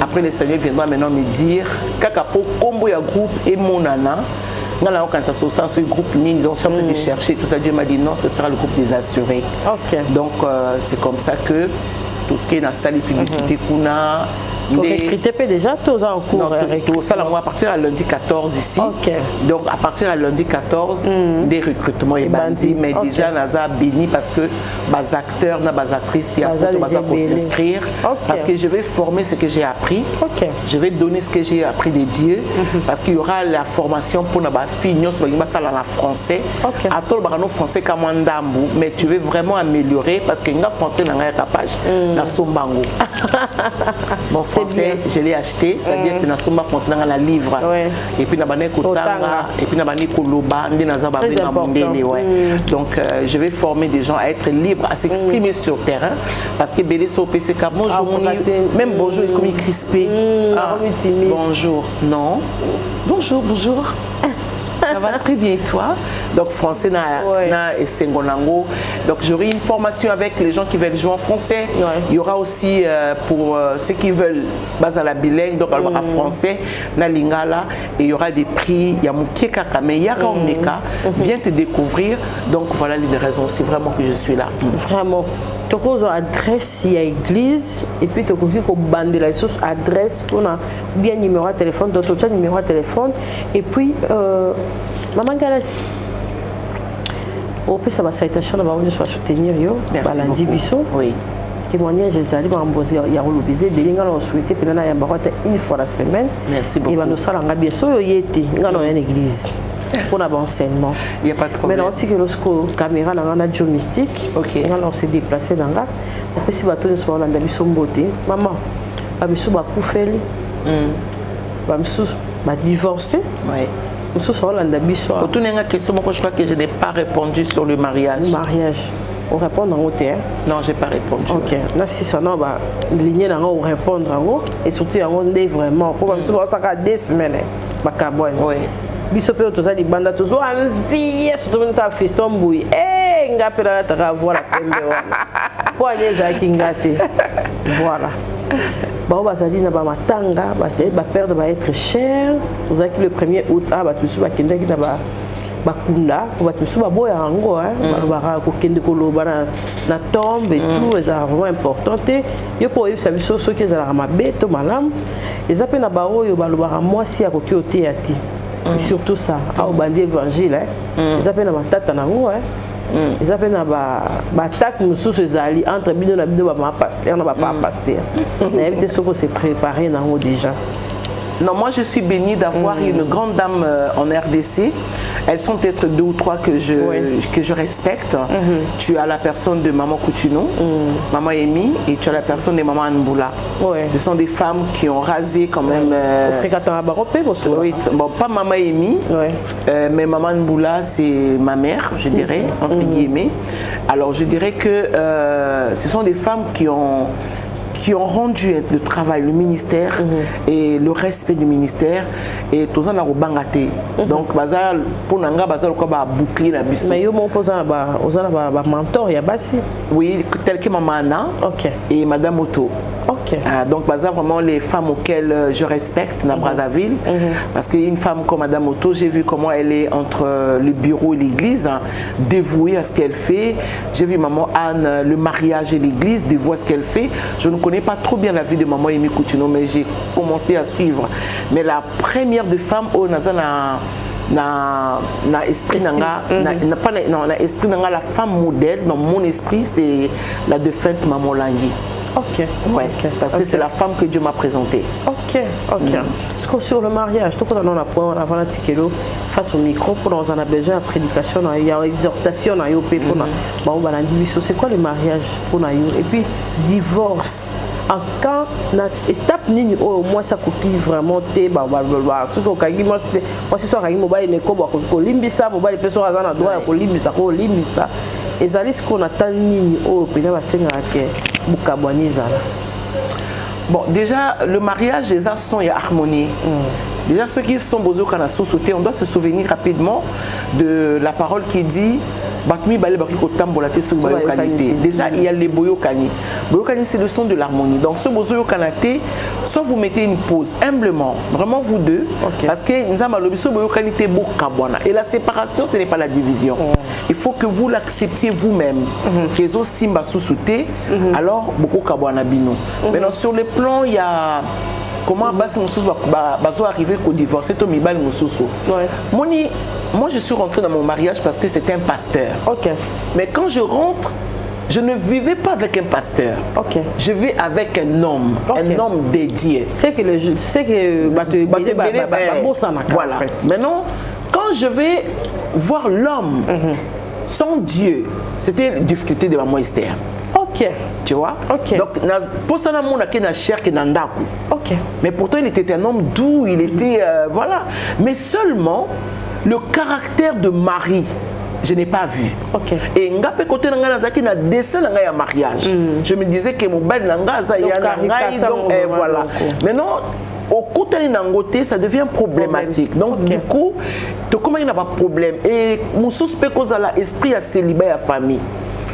après, le Seigneur viendra maintenant me dire Kakapo, Kombo ya groupe et mon nana. Quand ça se sent ce groupe, donc je suis en train de chercher tout ça. Dieu m'a dit non, ce sera le groupe des assurés. Donc c'est comme ça que tout est dans la salle de publicité qu'on a. Recruter déjà tous en cours. Ça, à partir de lundi 14 ici. Donc à partir de lundi 14, des recrutements et bandits. Mais déjà, on a béni parce que les acteurs, les actrices, il y a pour s'inscrire. Parce que je vais former ce que j'ai appris. Je vais donner ce que j'ai appris de Dieu. Parce qu'il y aura la formation pour les filles, ça en français. À tout le français comme un dambou. Mais tu veux vraiment améliorer parce que le français n'a pas capable. Dans son bango. Bon, français, je l'ai acheté, c'est-à-dire que nous sommes français dans la livre. Et puis nous avons et puis nous avons donc je vais former des gens à être libres, à s'exprimer sur le terrain. Parce que Bélé sur PC, bonjour, même bonjour, comme il crispé. Bonjour, non. Bonjour, bonjour. Ça va très bien, toi? Donc, français, et Sengonango. Donc, j'aurai une formation avec les gens qui veulent jouer en français. Il y aura aussi pour ceux qui veulent base à la bilingue, donc en français, na lingala. Et il y aura des prix. Il y a Mouké Kakame, Yaka Omeka. Viens te découvrir. Donc, voilà les raisons. C'est vraiment que je suis là. Vraiment. Tu as adresse à l'église et puis tu as bandé la source adresse pour bien numéro de téléphone, d'autres numéro de téléphone. Et puis, Maman Galassi. Au plus, ça va s'être acheté, on va soutenir. Merci beaucoup. Oui. Témoignage, j'ai allé m'emboser, il y a un lobisé, des lignes on souhaité, puis il y a une fois la semaine. Merci beaucoup. Et ben nous allons bien sûr, il y a une église. Pour l'enseignement. Il n'y a pas de problème. Mais lorsque la caméra a Joe Mystique, on s'est déplacé dans la. Après, si bateau soit là, on a beauté. Maman, je vais couper. Je vais divorcer. Je vais je crois que je n'ai pas répondu sur le mariage. Le mariage. On répond en haut. Non, je n'ai pas répondu. Ok. Là, si ça n'a pas ligné dans on répondre en haut. Et surtout, on est vraiment. Pour ça, ça 2 semaines. Oui. Bisope otoza libanda tozo envie surtout quand fiston boui ngapela ta voir la première pour aller zaki ngate voilà ba bazali na ba matanga ba perdre va être cher vous avez le 1er août ba tusu ba kenda ki na ba kunda ba tusu ba boya ngo ba ko kende ko loba na tombe et tout c'est vraiment important yo pour ça biso so ki za la mabeto malam ezape na ba oyo ba loba moi si akoki oteati. Surtout ça, au bandit évangile, ils appellent ma tata nango, ils appellent ma attaque nous sous ces alliés entre bidon et bidon, ma pasteur, on va pas pasteur. On a évité ce qu'on s'est préparé nango déjà. Non, moi je suis bénie d'avoir une grande dame en RDC. Elles sont peut-être 2 ou 3 que je respecte. Tu as la personne de Maman Coutuno, Maman Amy, et tu as la personne de Maman Nboula. Ce sont des femmes qui ont rasé quand même. Oui, bon, pas Maman Amy, mais Maman Nboula, c'est ma mère, je dirais, entre guillemets. Alors je dirais que ce sont des femmes qui qui ont rendu le travail, le ministère et le respect du ministère et tous en arobangate. Donc bazar pour nanga bazar ko ba boucler la biso. Mais yo mon posant ba mentor ya basi. Oui, tel que maman Anna et madame Otto. OK. Donc bazar vraiment les femmes auxquelles je respecte dans Brazzaville parce qu'une femme comme madame Otto, j'ai vu comment elle est entre le bureau et l'église, dévouée à ce qu'elle fait. J'ai vu maman Anne, le mariage et l'église, dévouée à ce qu'elle fait. Je ne connais pas trop bien la vie de maman Amy Coutinho, mais j'ai commencé à suivre. Mais la première de femmes au Nazana na esprit nanga na esprit nanga la femme modèle dans mon esprit c'est la défunte maman Langui. OK. Ouais, parce que c'est la femme que Dieu m'a présentée. OK. Parce que sur le mariage, tout on a point avant la tikelo face au micro pour on a besoin de prédication, il y a exhortation na yo pe pour na ba balandi c'est quoi le mariage pour na yo et puis divorce. En quand na étape nini au moins ça coquille vraiment té ba surtout quand moi c'est soit quand mobile ne ko ba ko limbisa mobile personne azana droit ko limbisa ezali ce qu'on attend nini au pena ba senga ke bukabwani zala. Bon, déjà le mariage les as sont et harmonie. Déjà ceux qui sont besoin kana société, on doit se souvenir rapidement de la parole qui dit déjà il y a les boyokani. Boyokani c'est le son de l'harmonie. Donc ce boyokanate, soit vous mettez une pause humblement, vraiment vous deux, parce que et la séparation ce n'est pas la division. Il faut que vous l'acceptiez vous-même. Kezo simba susute, alors beaucoup kabwana bino. Maintenant sur le plan il y a comment basi mususu bazo arriver qu'au divorce to mibali mususu. Moi je suis rentrée dans mon mariage parce que c'était un pasteur. OK. Mais quand je rentre, je ne vivais pas avec un pasteur. OK. Je vais avec un homme dédié. C'est que voilà. Maintenant, quand je vais voir l'homme sans Dieu, c'était la difficulté de maman Esther. OK. Tu vois? OK. Donc, pour ça, on a une chair qui est dans Ndaku. OK. Mais pourtant, il était un homme doux, il était. Voilà. Mais seulement, le caractère de Marie, je n'ai pas vu. Okay. Et ngapé côté nanga zaki na dessin nanga ya mariage. Je me disais que mon bel nanga za ya nanga donc voilà. Maintenant au côté nangoté ça devient problématique. Donc du coup, to comment il n'a pas de problème et mon suspect cause à l'esprit à célibat à famille.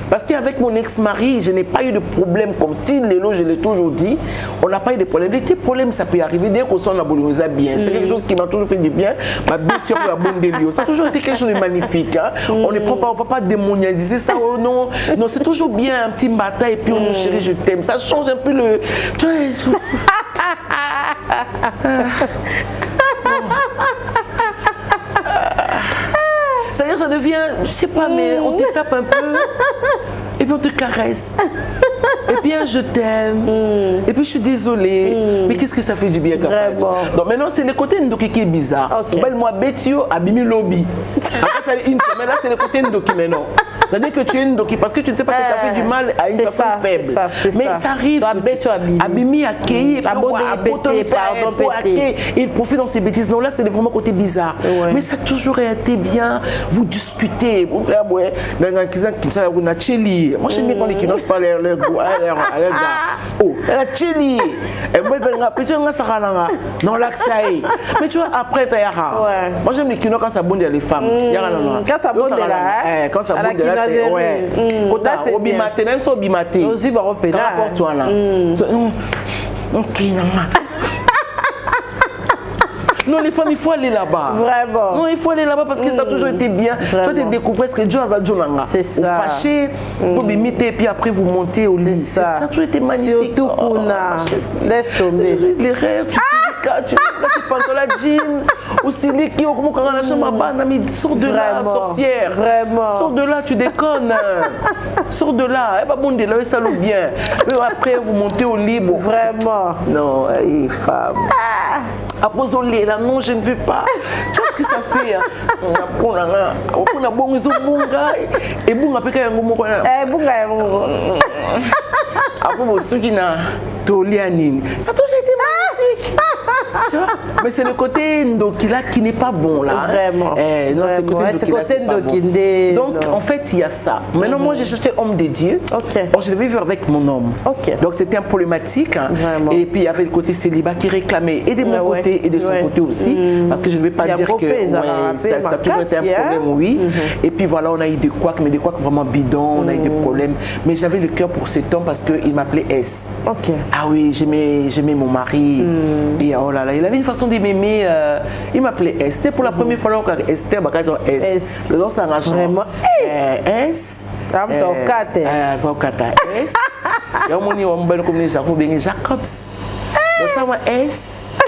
Parce qu'avec mon ex-mari, je n'ai pas eu de problème comme style, je l'ai toujours dit, on n'a pas eu de problème. Les petits problèmes, ça peut arriver dès qu'on s'en a bien. C'est quelque chose qui m'a toujours fait du bien. Ma bêtise pour la bonne délire. Ça a toujours été quelque chose de magnifique. Hein? On ne prend pas, on ne va pas démonialiser ça. Oh non, non, c'est toujours bien un petit matin et puis on nous chérit, je t'aime. Ça change un peu le. Tu vois, c'est-à-dire ça devient, je sais pas, mais on te tape un peu et puis on te caresse. Et puis je t'aime. Et puis je suis désolée. Mais qu'est-ce que ça fait du bien quand même. Donc maintenant c'est le côté Ndoki qui est bizarre. Moi Betio Abimi Lobby. Après ça une semaine là c'est le côté Ndoki maintenant. C'est-à-dire que tu es Ndoki parce que tu ne sais pas que tu as fait du mal à une personne faible. Mais ça arrive. Abimi a cueilli il profite dans ses bêtises. Non là c'est vraiment côté bizarre. Mais ça a toujours été bien. Vous discutez. Moi j'aime bien quand les kinos parlent leur goût. Oh, elle a chili. Et moi, non, l'accès. Mais tu vois, après, tu as moi, j'aime les kinos quand ça bonde les femmes. Quand ça bonde là. Quand ça bonde là, c'est. Ouais. Au bimaté, même sur bimaté. Aussi, par rapport à toi là. Ok, non. Non, les femmes, il faut aller là-bas. Vraiment. Non, il faut aller là-bas parce que ça a toujours été bien. Toi, tu découvres ce que Dieu a dit. C'est ça. Vous fâchez, vous m'imiter et puis après vous montez au lit. Ça a toujours été magnifique. Surtout pour laisse tomber. Les rêves, tu penses à la jean. Ou si les qui ont sors de là, sorcière. Vraiment. Sors de là, tu déconnes. Sors de là. Eh ben bon, de là, ça loue bien. Après, vous montez au lit. Vraiment. Non, femme. Apposons-les là, non, je ne veux pas. Tu vois ce que ça fait? On a bon bunga et bunga peka yango moko na. Bunga yango. Après ceux qui na tolianine. Ça a toujours été magnifique. Tu vois? Mais c'est le côté Ndokila qui n'est pas bon là. Vraiment. Non, c'est le côté Ndokila. Donc en fait, il y a ça. Maintenant, moi, j'ai cherché homme de Dieu. Donc je devais vivre avec mon homme. Donc c'était un problématique. Hein. Et puis il y avait le côté célibat qui réclamait et de mon côté et de son côté aussi. Parce que je ne vais pas dire que ça a toujours été un problème, oui. Et puis voilà, on a eu des couacs, mais des couacs vraiment bidons, on a eu des problèmes. Mais j'avais le cœur pour cet homme parce qu'il m'appelait S. Ah oui, j'aimais mon mari. Et oh là là, il avait une façon de m'aimer. Il m'appelait S. C'était pour la première fois que Esther m'a dit S. Le nom ça marche. Vraiment. S. S. Et on m'a dit, on m'a dit, Jacobs. Donc ça m'a S.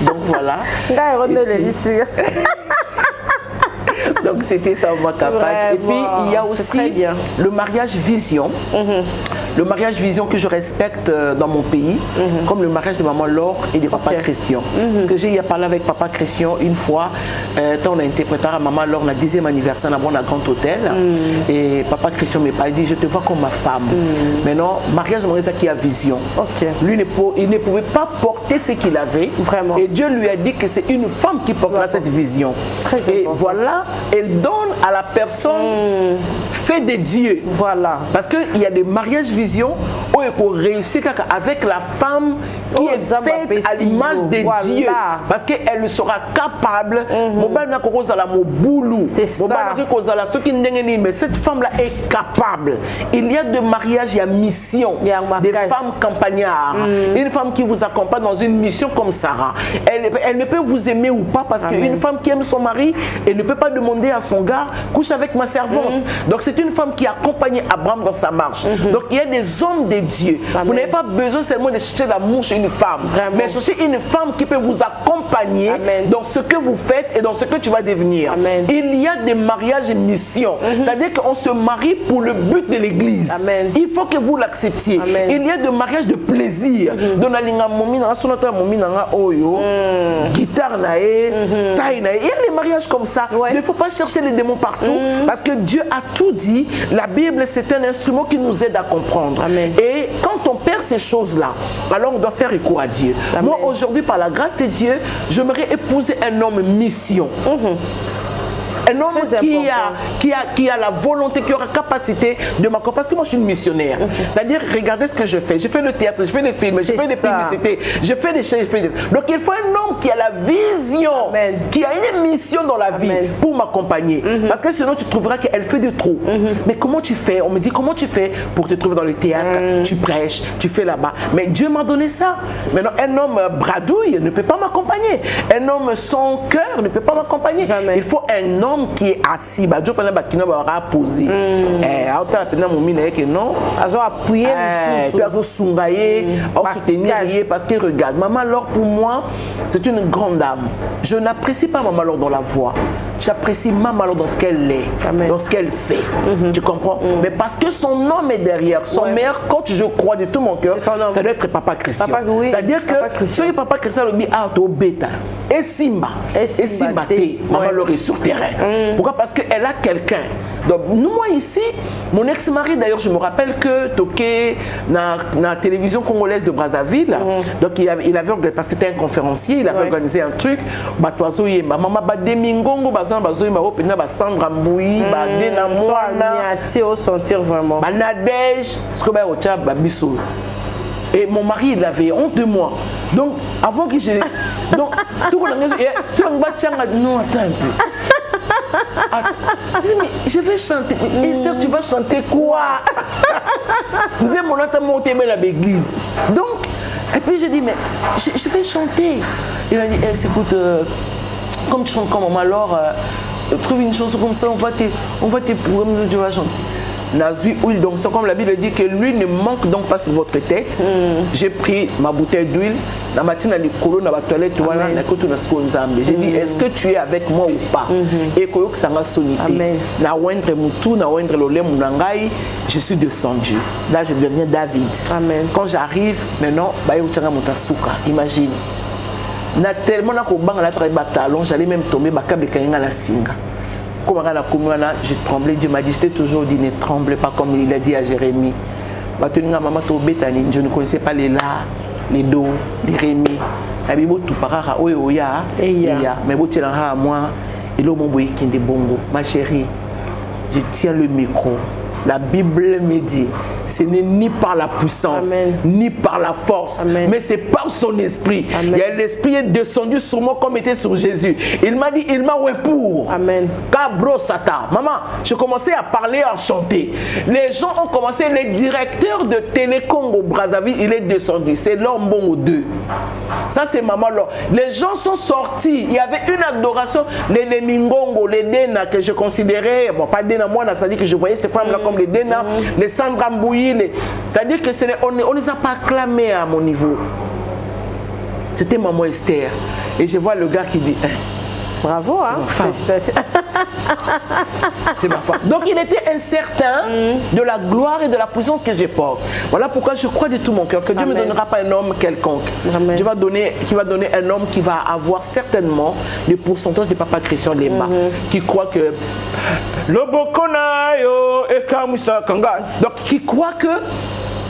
Donc voilà. Donc c'était ça ma capacité. Et puis il y a aussi le mariage vision. Le mariage vision que je respecte dans mon pays, comme le mariage de maman Laure et de papa Christian. Parce que j'ai parlé avec papa Christian une fois, quand on a interprété à maman Laure le 10e anniversaire dans un grand hôtel. Et papa Christian m'a dit, je te vois comme ma femme. Maintenant, mariage c'est qui a vision. Lui, il ne pouvait pas porter ce qu'il avait. Vraiment. Et Dieu lui a dit que c'est une femme qui portera cette vision. Et voilà, elle donne à la personne fait de Dieu. Voilà. Parce qu'il y a des mariages vision où il faut réussir avec la femme qui est faite à l'image de Dieu. Parce qu'elle sera capable. C'est ça. Mais cette femme-là est capable. Il y a de mariages, il y a mission. Des femmes campagnards. Une femme qui vous accompagne dans une mission comme Sarah. Elle ne peut vous aimer ou pas parce qu'une femme qui aime son mari, elle ne peut pas demander à son gars, couche avec ma servante. Donc c'est une femme qui accompagne Abraham dans sa marche. Donc il y a des hommes de Dieu. Vous n'avez pas besoin seulement de chercher l'amour chez une femme, mais chercher une femme qui peut vous accompagner dans ce que vous faites et dans ce que tu vas devenir. Il y a des mariages et missions. C'est-à-dire qu'on se marie pour le but de l'église. Il faut que vous l'acceptiez. Il y a des mariages de plaisir. Guitare, taille. Il y a des mariages comme ça. Il ne faut pas chercher les démons partout parce que Dieu a tout dit. La Bible, c'est un instrument qui nous aide à comprendre. Et quand on perd ces choses-là, alors on doit faire recours à Dieu. Moi, aujourd'hui, par la grâce de Dieu, j'aimerais épouser un homme mission. Un homme qui a la volonté, qui aura la capacité de m'accompagner. Parce que moi, je suis une missionnaire. C'est-à-dire, regardez ce que je fais. Je fais le théâtre, je fais des films, je fais des publicités, je fais des choses. Donc, il faut un homme qui a la vision, qui a une mission dans la vie pour m'accompagner. Parce que sinon, tu trouveras qu'elle fait de trop. Mais comment tu fais? On me dit, comment tu fais pour te trouver dans le théâtre? Tu prêches, tu fais là-bas. Mais Dieu m'a donné ça. Maintenant, un homme bradouille ne peut pas m'accompagner. Un homme sans cœur ne peut pas m'accompagner. Il faut un homme qui est assis, Dieu pendant qui n'a pas posé. Non, appuyer, soutenir, parce qu'il regarde. Maman Laure, pour moi, c'est une grande âme. Je n'apprécie pas Maman Laure dans la voix. J'apprécie Maman Laure dans ce qu'elle est, dans ce qu'elle fait. Tu comprends? Mais parce que son nom est derrière, son meilleur coach, je crois de tout mon cœur, ça doit être Papa Christian. C'est-à-dire que si Papa Christian le dit à bêta et Simba, Maman Laure est sur terrain. Pourquoi? Parce qu'elle a quelqu'un. Donc, moi ici, mon ex-mari, d'ailleurs, je me rappelle que toqué dans la télévision congolaise de Brazzaville, donc il avait, parce que c'était un conférencier, il avait organisé un truc, maman Bademingongo, Sandra Mboui, Badena Moana, sentir vraiment. Nadège, ce que Babiso. Et mon mari, il avait honte de moi. Donc, avant que j'ai. Donc, tout le monde a dit, non, attends un peu. Mais je vais chanter. Esther, tu vas chanter quoi? Nous avons monté à l'église. Donc, et puis je dis, mais je vais chanter. Il m'a dit, écoute, comme tu chantes comme maman, alors trouve une chanson comme ça, on va te programmer, tu vas chanter. Donc c'est comme la Bible dit que l'huile ne manque donc pas sur votre tête. J'ai pris ma bouteille d'huile, dans ma colonne, dans ma toilette, j'ai dit, est-ce que tu es avec moi ou pas? Et que ça m'a sonné. Je suis descendu. Là, je deviens David. Amen. Quand j'arrive, maintenant, imagine. Tellement j'allais même tomber, la singa. Je tremblais. Dieu m'a dit, je t'ai toujours dit, ne tremble pas comme il a dit à Jérémie. Je ne connaissais pas les là. les dos, les Rémi. Abibo tout parara oya ya mais bo tielanga moi et lo mon boy qui est bongo. Ma chérie, je tiens le micro. La Bible me dit, ce n'est ni par la puissance, ni par la force, mais c'est par son esprit. Il y a l'esprit est descendu sur moi comme était sur Jésus. Il m'a dit, il m'a oué pour. Amen. Cabro Sata. Maman, je commençais à parler, à chanter. Les gens ont commencé, le directeur de Télécongo Brazzaville, il est descendu. C'est l'homme bon 2. Ça, c'est maman là. Les gens sont sortis. Il y avait une adoration. Les Mingongo, les Dena, que je considérais, bon, pas Dena, moi, ça dit que je voyais ces femmes-là comme les Dena, les Sandra Mbouyi, c'est-à-dire que on ne les a pas acclamés à mon niveau. C'était maman Esther. Et je vois le gars qui dit... Bravo, hein? Félicitations. C'est ma femme. Donc il était incertain de la gloire et de la puissance que je porte. Voilà pourquoi je crois de tout mon cœur que Dieu ne me donnera pas un homme quelconque. Dieu va donner un homme qui va avoir certainement le pourcentage de Papa Christian Lemba, qui croit que donc qui croit que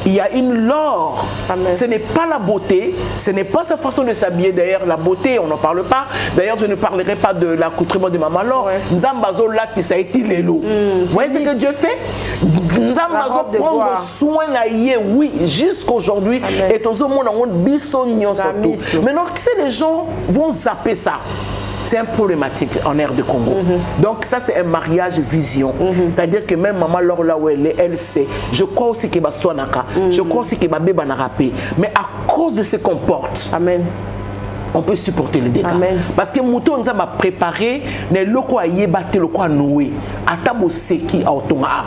il y a une lore. Ce n'est pas la beauté, ce n'est pas sa façon de s'habiller. D'ailleurs, la beauté, on n'en parle pas. D'ailleurs, je ne parlerai pas de l'accoutrement de Maman Laure. Nzambazo là qui ça a été l'élo. Vous voyez ce que Dieu fait? Nzambazo prendre soin à yé, oui, jusqu'aujourd'hui. Et tout le monde a bisogno surtout. Maintenant, tu sais, les gens vont zapper ça. C'est un problématique en aire de Congo. Donc ça, c'est un mariage vision. C'est-à-dire que même maman, là où elle sait. Je crois aussi qu'il va soinaka. Je crois aussi qu'il va béba na rapé. Mais à cause de ce qu'on porte, on peut supporter les dégâts. Parce que Mouton nous a préparé les locaux à yébate, locaux à nouer. Atabo seki à otonga.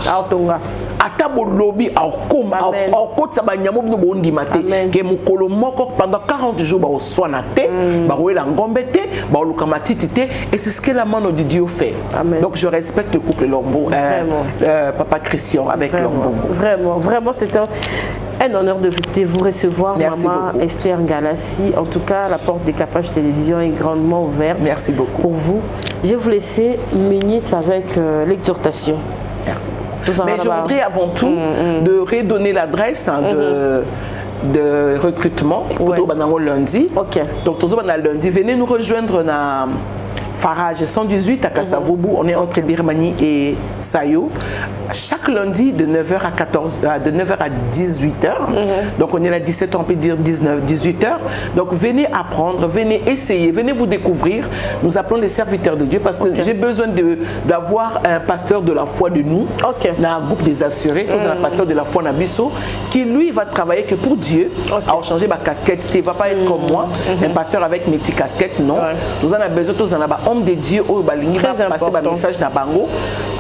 Atabo lobby à okoma. À okot sabanyamo bino bondi maté. Que mukolo moko pendant 40 jours ba oswanate, ba roela ngombete, ba olukamatitite. Et c'est ce que la main de Dieu fait. Donc je respecte le couple Lombo, Papa Christian avec Lombo. Vraiment, c'est un honneur de vous recevoir. Merci Maman beaucoup. Esther Ngalassi. En tout cas, la porte des Capage Télévision est grandement ouverte. Merci beaucoup. Pour vous. Je vais vous laisser une minute avec l'exhortation. Merci. Mais je voudrais avant tout de redonner l'adresse de recrutement pour lundi. Donc, lundi, venez nous rejoindre dans Farage 118 à Kassavoubou. On est entre Birmanie et Sayo. Chaque lundi de 9h à 18h. Donc on est là 17h, on peut dire 19, 18h. Donc venez apprendre, venez essayer, venez vous découvrir. Nous appelons les serviteurs de Dieu parce que j'ai besoin d'avoir un pasteur de la foi de nous. Dans un groupe des assurés, nous avons un pasteur de la foi Nabiso qui lui va travailler que pour Dieu. Alors changer ma casquette, il ne va pas être comme moi, un pasteur avec mes petites casquettes, non. Nous en avons besoin, tous en avons homme de Dieu, au balingi va passer un message dans Bango.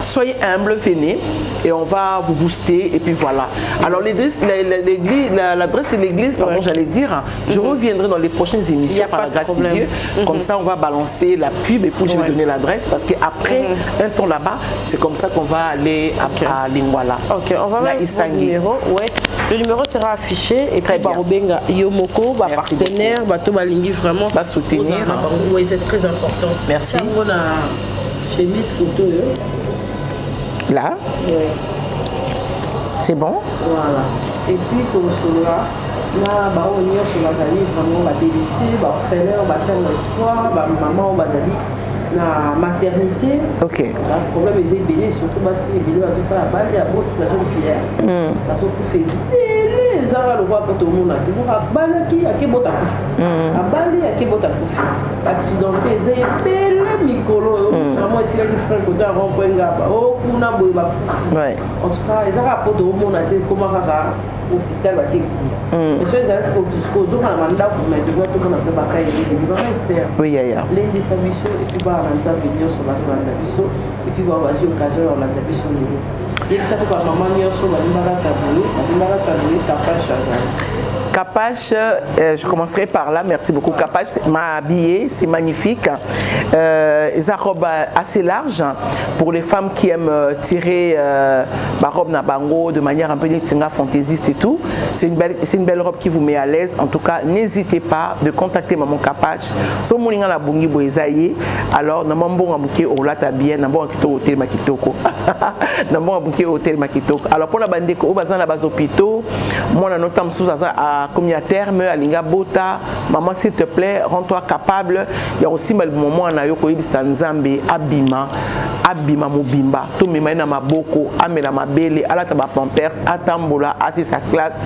Soyez humbles, venez et on va vous booster et puis voilà. Alors l'adresse de l'église, pardon, j'allais dire, je reviendrai dans les prochaines émissions par la grâce de Dieu. Comme ça, on va balancer la pub et puis je vais donner l'adresse parce qu'après un temps là-bas, c'est comme ça qu'on va aller à Lingwala. On va mettre le numéro. Le numéro sera affiché et puis Barobenga Yomoko, partenaire, Bato Balingi vraiment va soutenir. Oui, c'est très important. Merci. On a chemise couteau. Là, c'est bon. Voilà. Et puis pour cela, là, on y a sur la vraiment la délicieuse, on fait l'air, on va faire l'espoir, maman, on va aller la maternité. Le problème est belé, surtout si les belé, ça a balle, il y a beaucoup de personnes fières. Parce qu'on peut faire les arabes, le roi pour tout le monde. Il y a balle qui a qui botte à coufu. A balle qui a qui botte à coufu. Accidenté, c'est belé, micro. Vraiment, ici, les frères, quand on rend un gars, oh, on a beau, en tout cas, les arabes pour tout le monde, comment faire hôpital va être et ça, ils ont jusqu'au jour où on a mandat pour mettre du bois, tout le monde a fait bataille, il va rester. Oui, il y a. Lundi, ça biso, et puis bah, on a venir sur la biso, et puis bah, vas-y, occasion, on a biso. Et ça, pour maman, il y a sur la taboulée, Capage Chazal. Capage, je commencerai par là, merci beaucoup. Capage m'a habillé, c'est magnifique. Sa robe assez large pour les femmes qui aiment tirer ma robe nabango de manière un peu fantaisiste et tout. C'est une belle robe qui vous met à l'aise. En tout cas, n'hésitez pas de contacter Maman Capage. So moninga la bungi boezaye. Alors, namambo ngamuke olata bien, nambo ngakito hotel makitoko. Nambo ngamuke hotel makitoko. Alors pour la bande ko bazan la bazopito, moi na notam sous à comme il y a terme, alinga bota, maman s'il te plaît, rends-toi capable. Il y a aussi le moment où on a eu Sanzambe, Abima Mobimba, tout me maina maboko, amena mabele, ala taba pampers, atambola, assis sa classe.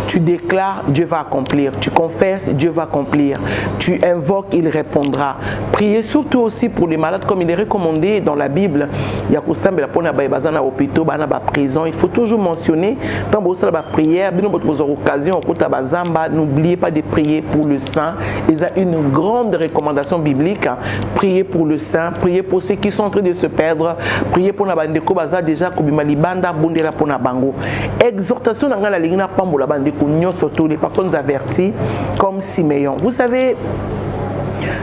Tu déclares, Dieu va accomplir. Tu confesses, Dieu va accomplir. Tu invoques, il répondra. Priez surtout aussi pour les malades, comme il est recommandé dans la Bible. Il y a Koussambe la pona bazana hôpitaux, bana ba prison. Il faut toujours mentionner quand vous avez la prière, bien votre occasion, n'oubliez pas de prier pour le saint. Il y a une grande recommandation biblique. Priez pour le saint, priez pour ceux qui sont en train de se perdre, priez pour Nabandeko Baza déjà Kobimalibanda Bondela Pona Bango. Exhortation dans la ligne Pambola Bandeko, surtout les personnes averties comme Siméon. Vous savez,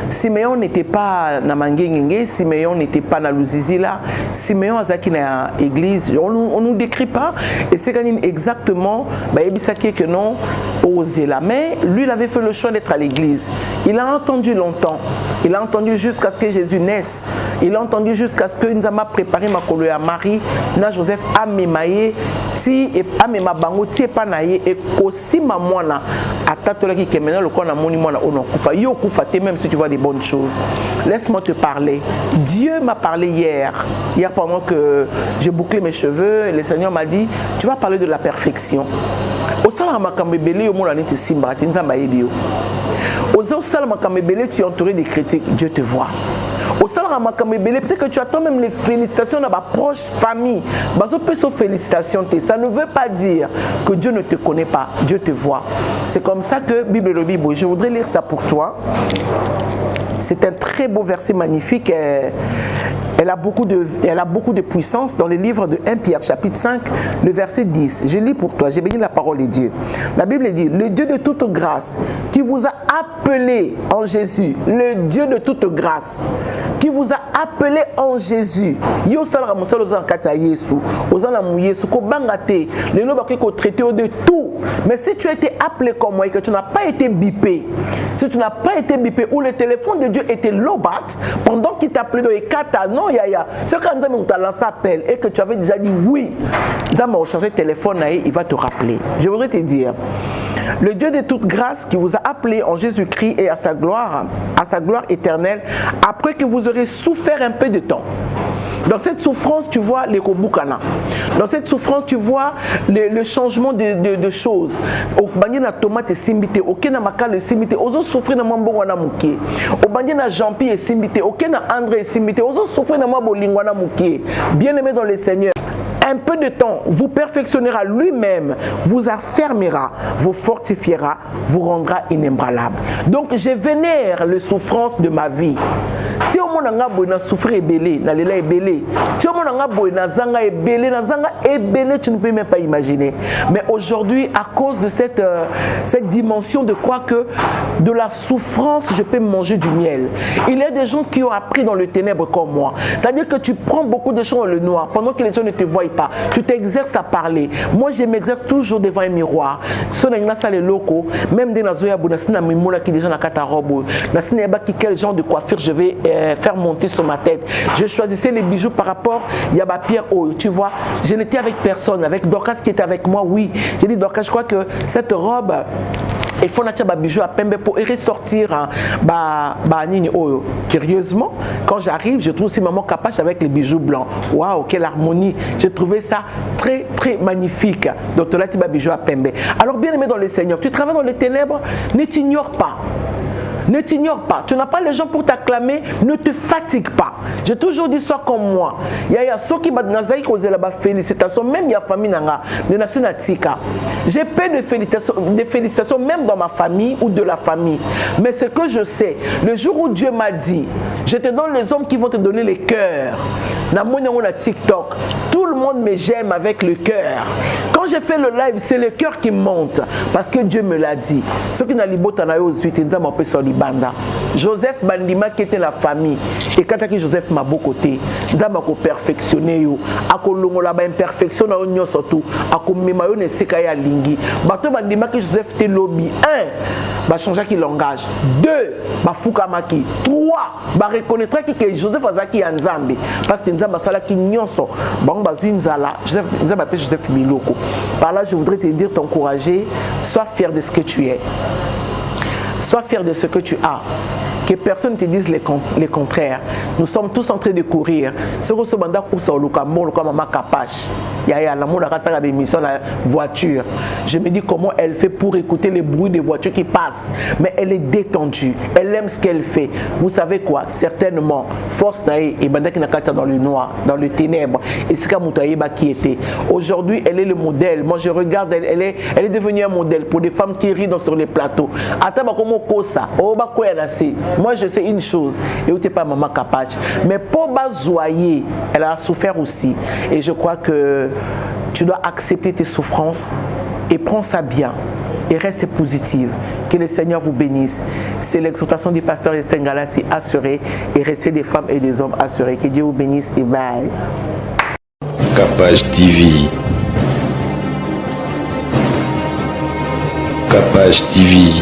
Siméon n'était pas na Mangengenge, Siméon n'était pas na Luzizila, Siméon azaki na église, on nous décrit pas et c'est exactement que non osé là, mais lui il avait fait le choix d'être à l'église. Il a entendu longtemps, il a entendu jusqu'à ce que Jésus naisse, il a entendu jusqu'à ce que Nzama préparé ma kolo à Marie, na Joseph amemaye ti et amema bango ti panaye et aussi ma mwana atatola ki kemena le kona moni mwana ono kufa yo kufa te même si tu vois des bonnes choses. Laisse-moi te parler. Dieu m'a parlé hier pendant que j'ai bouclé mes cheveux, le Seigneur m'a dit tu vas parler de la perfection. Au salama makambebele au monde anite simba tinzamba yebio. Au salama makambebele tu es entouré de critiques, Dieu te voit. Au salama makambebele peut-être que tu attends même les félicitations de ma proche famille. Bazo peso félicitations ça ne veut pas dire que Dieu ne te connaît pas, Dieu te voit. C'est comme ça que Bible le Bible, je voudrais lire ça pour toi. C'est un très beau verset magnifique. Elle a beaucoup de puissance dans le livre de 1 Pierre chapitre 5, le verset 10. Je lis pour toi, j'ai béni la parole de Dieu. La Bible dit, le Dieu de toute grâce qui vous a appelé en Jésus, le Dieu de toute grâce qui vous a appelé en Jésus. Yo salra musalo zankata Yesu, ozana mu Yesu ko bangate, le no bakiko ko traiter de tout. Mais si tu as été appelé comme moi et que tu n'as pas été bipé, si tu n'as pas été bipé ou le téléphone de Dieu était lobat pendant qu'il t'a appelé dans les kata non yaya, ce quand Nzambe t'a lancé appel et que tu avais déjà dit oui, Nzambe a changé de téléphone il va te rappeler. Je voudrais te dire, le Dieu de toute grâce qui vous a appelé en Jésus-Christ et à sa gloire éternelle, après que vous aurez souffert un peu de temps. Dans cette souffrance, tu vois les Kobukana. Dans cette souffrance, tu vois le changement de choses. Au bandier na tomate simbité, au kena makale simbité, ozo souffrir na mambo wana mukie. Au bandier na jampi simbité, au kena André simbité, ozo souffrir na mambo lingwana mukie. Bien-aimé dans le Seigneur. Un peu de temps vous perfectionnera lui-même, vous affermira, vous fortifiera, vous rendra inébranlable. Donc je vénère les souffrances de ma vie. Si au monde a souffert ébélé, na lela ébélé. Si au monde a zanga ébélé, tu ne peux même pas imaginer. Mais aujourd'hui, à cause de cette dimension de croire que de la souffrance, je peux manger du miel. Il y a des gens qui ont appris dans le ténèbre comme moi. C'est-à-dire que tu prends beaucoup de choses dans le noir pendant que les gens ne te voient pas. Tu t'exerces à parler. Moi, je m'exerce toujours devant un miroir. Même des nazoya bonasina mimola qui déjà na katarobo. Nasina ba qui quel genre de coiffure je vais faire monter sur ma tête. Je choisissais les bijoux par rapport Yaba Pierre O. Tu vois, je n'étais avec personne. Avec Dorcas qui était avec moi, oui. J'ai dit Dorcas, je crois que cette robe il faut nature bijou à pembe pour ressortir nini oyo. Curieusement, quand j'arrive, je trouve aussi maman capache avec les bijoux blancs. Waouh, quelle harmonie! J'ai trouvé ça très très magnifique. Donc là, tu vas bijou à pembe. Alors bien aimé dans le Seigneur, tu travailles dans les ténèbres, ne t'ignore pas. Ne t'ignore pas. Tu n'as pas les gens pour t'acclamer. Ne te fatigue pas. J'ai toujours dit ça comme moi. Il y a ceux qui m'ont dit félicitations. Même il y a famille nanga. J'ai peu de félicitations même dans ma famille ou de la famille. Mais ce que je sais, le jour où Dieu m'a dit, je te donne les hommes qui vont te donner les cœurs. Na TikTok. Tout le monde me j'aime avec le cœur. Quand j'ai fait le live, c'est le cœur qui monte. Parce que Dieu me l'a dit. Ceux qui n'ont pas Banda. Joseph Bandima qui était la famille et quand Joseph m'a beau côté Nzamba ko perfectionner yo akolongola ba imperfection na onyo surtout akomema yo ne sekaya lingi bato Bandima que Joseph te lobby 1 ba changer qui langage 2 ba fukamaki 3 ba reconnaître que Joseph azaki ya Nzambe parce que Nzamba sala ki nyonso bango bazwi nzala Joseph Nzamba pe Joseph Miloko Par là, je voudrais te dire, t'encourager, sois fier de ce que tu es. Sois fier de ce que tu as. Que personne ne te dise les contraires. Nous sommes tous en train de courir. Ce que ce banda course au Lukambo, le maman capache. Il y a l'amour de la mission la voiture. Je me dis comment elle fait pour écouter les bruits des voitures qui passent. Mais elle est détendue. Elle aime ce qu'elle fait. Vous savez quoi? Certainement, force naïe et banda qui n'a qu'à dans le noir, dans le ténèbre. Et c'est comme Moutaïba qui était. Aujourd'hui, elle est le modèle. Moi, je regarde, elle est devenue un modèle pour des femmes qui rient sur les plateaux. Attends, comment ça? Oh, bah, quoi, elle a c'est. Moi, je sais une chose, et où t'es pas maman capache, mais pour Bazoyer, elle a souffert aussi. Et je crois que tu dois accepter tes souffrances et prends ça bien et reste positive. Que le Seigneur vous bénisse. C'est l'exhortation du pasteur Estengala, c'est assuré et restez des femmes et des hommes assurés. Que Dieu vous bénisse et bye. Capage TV. Capage TV.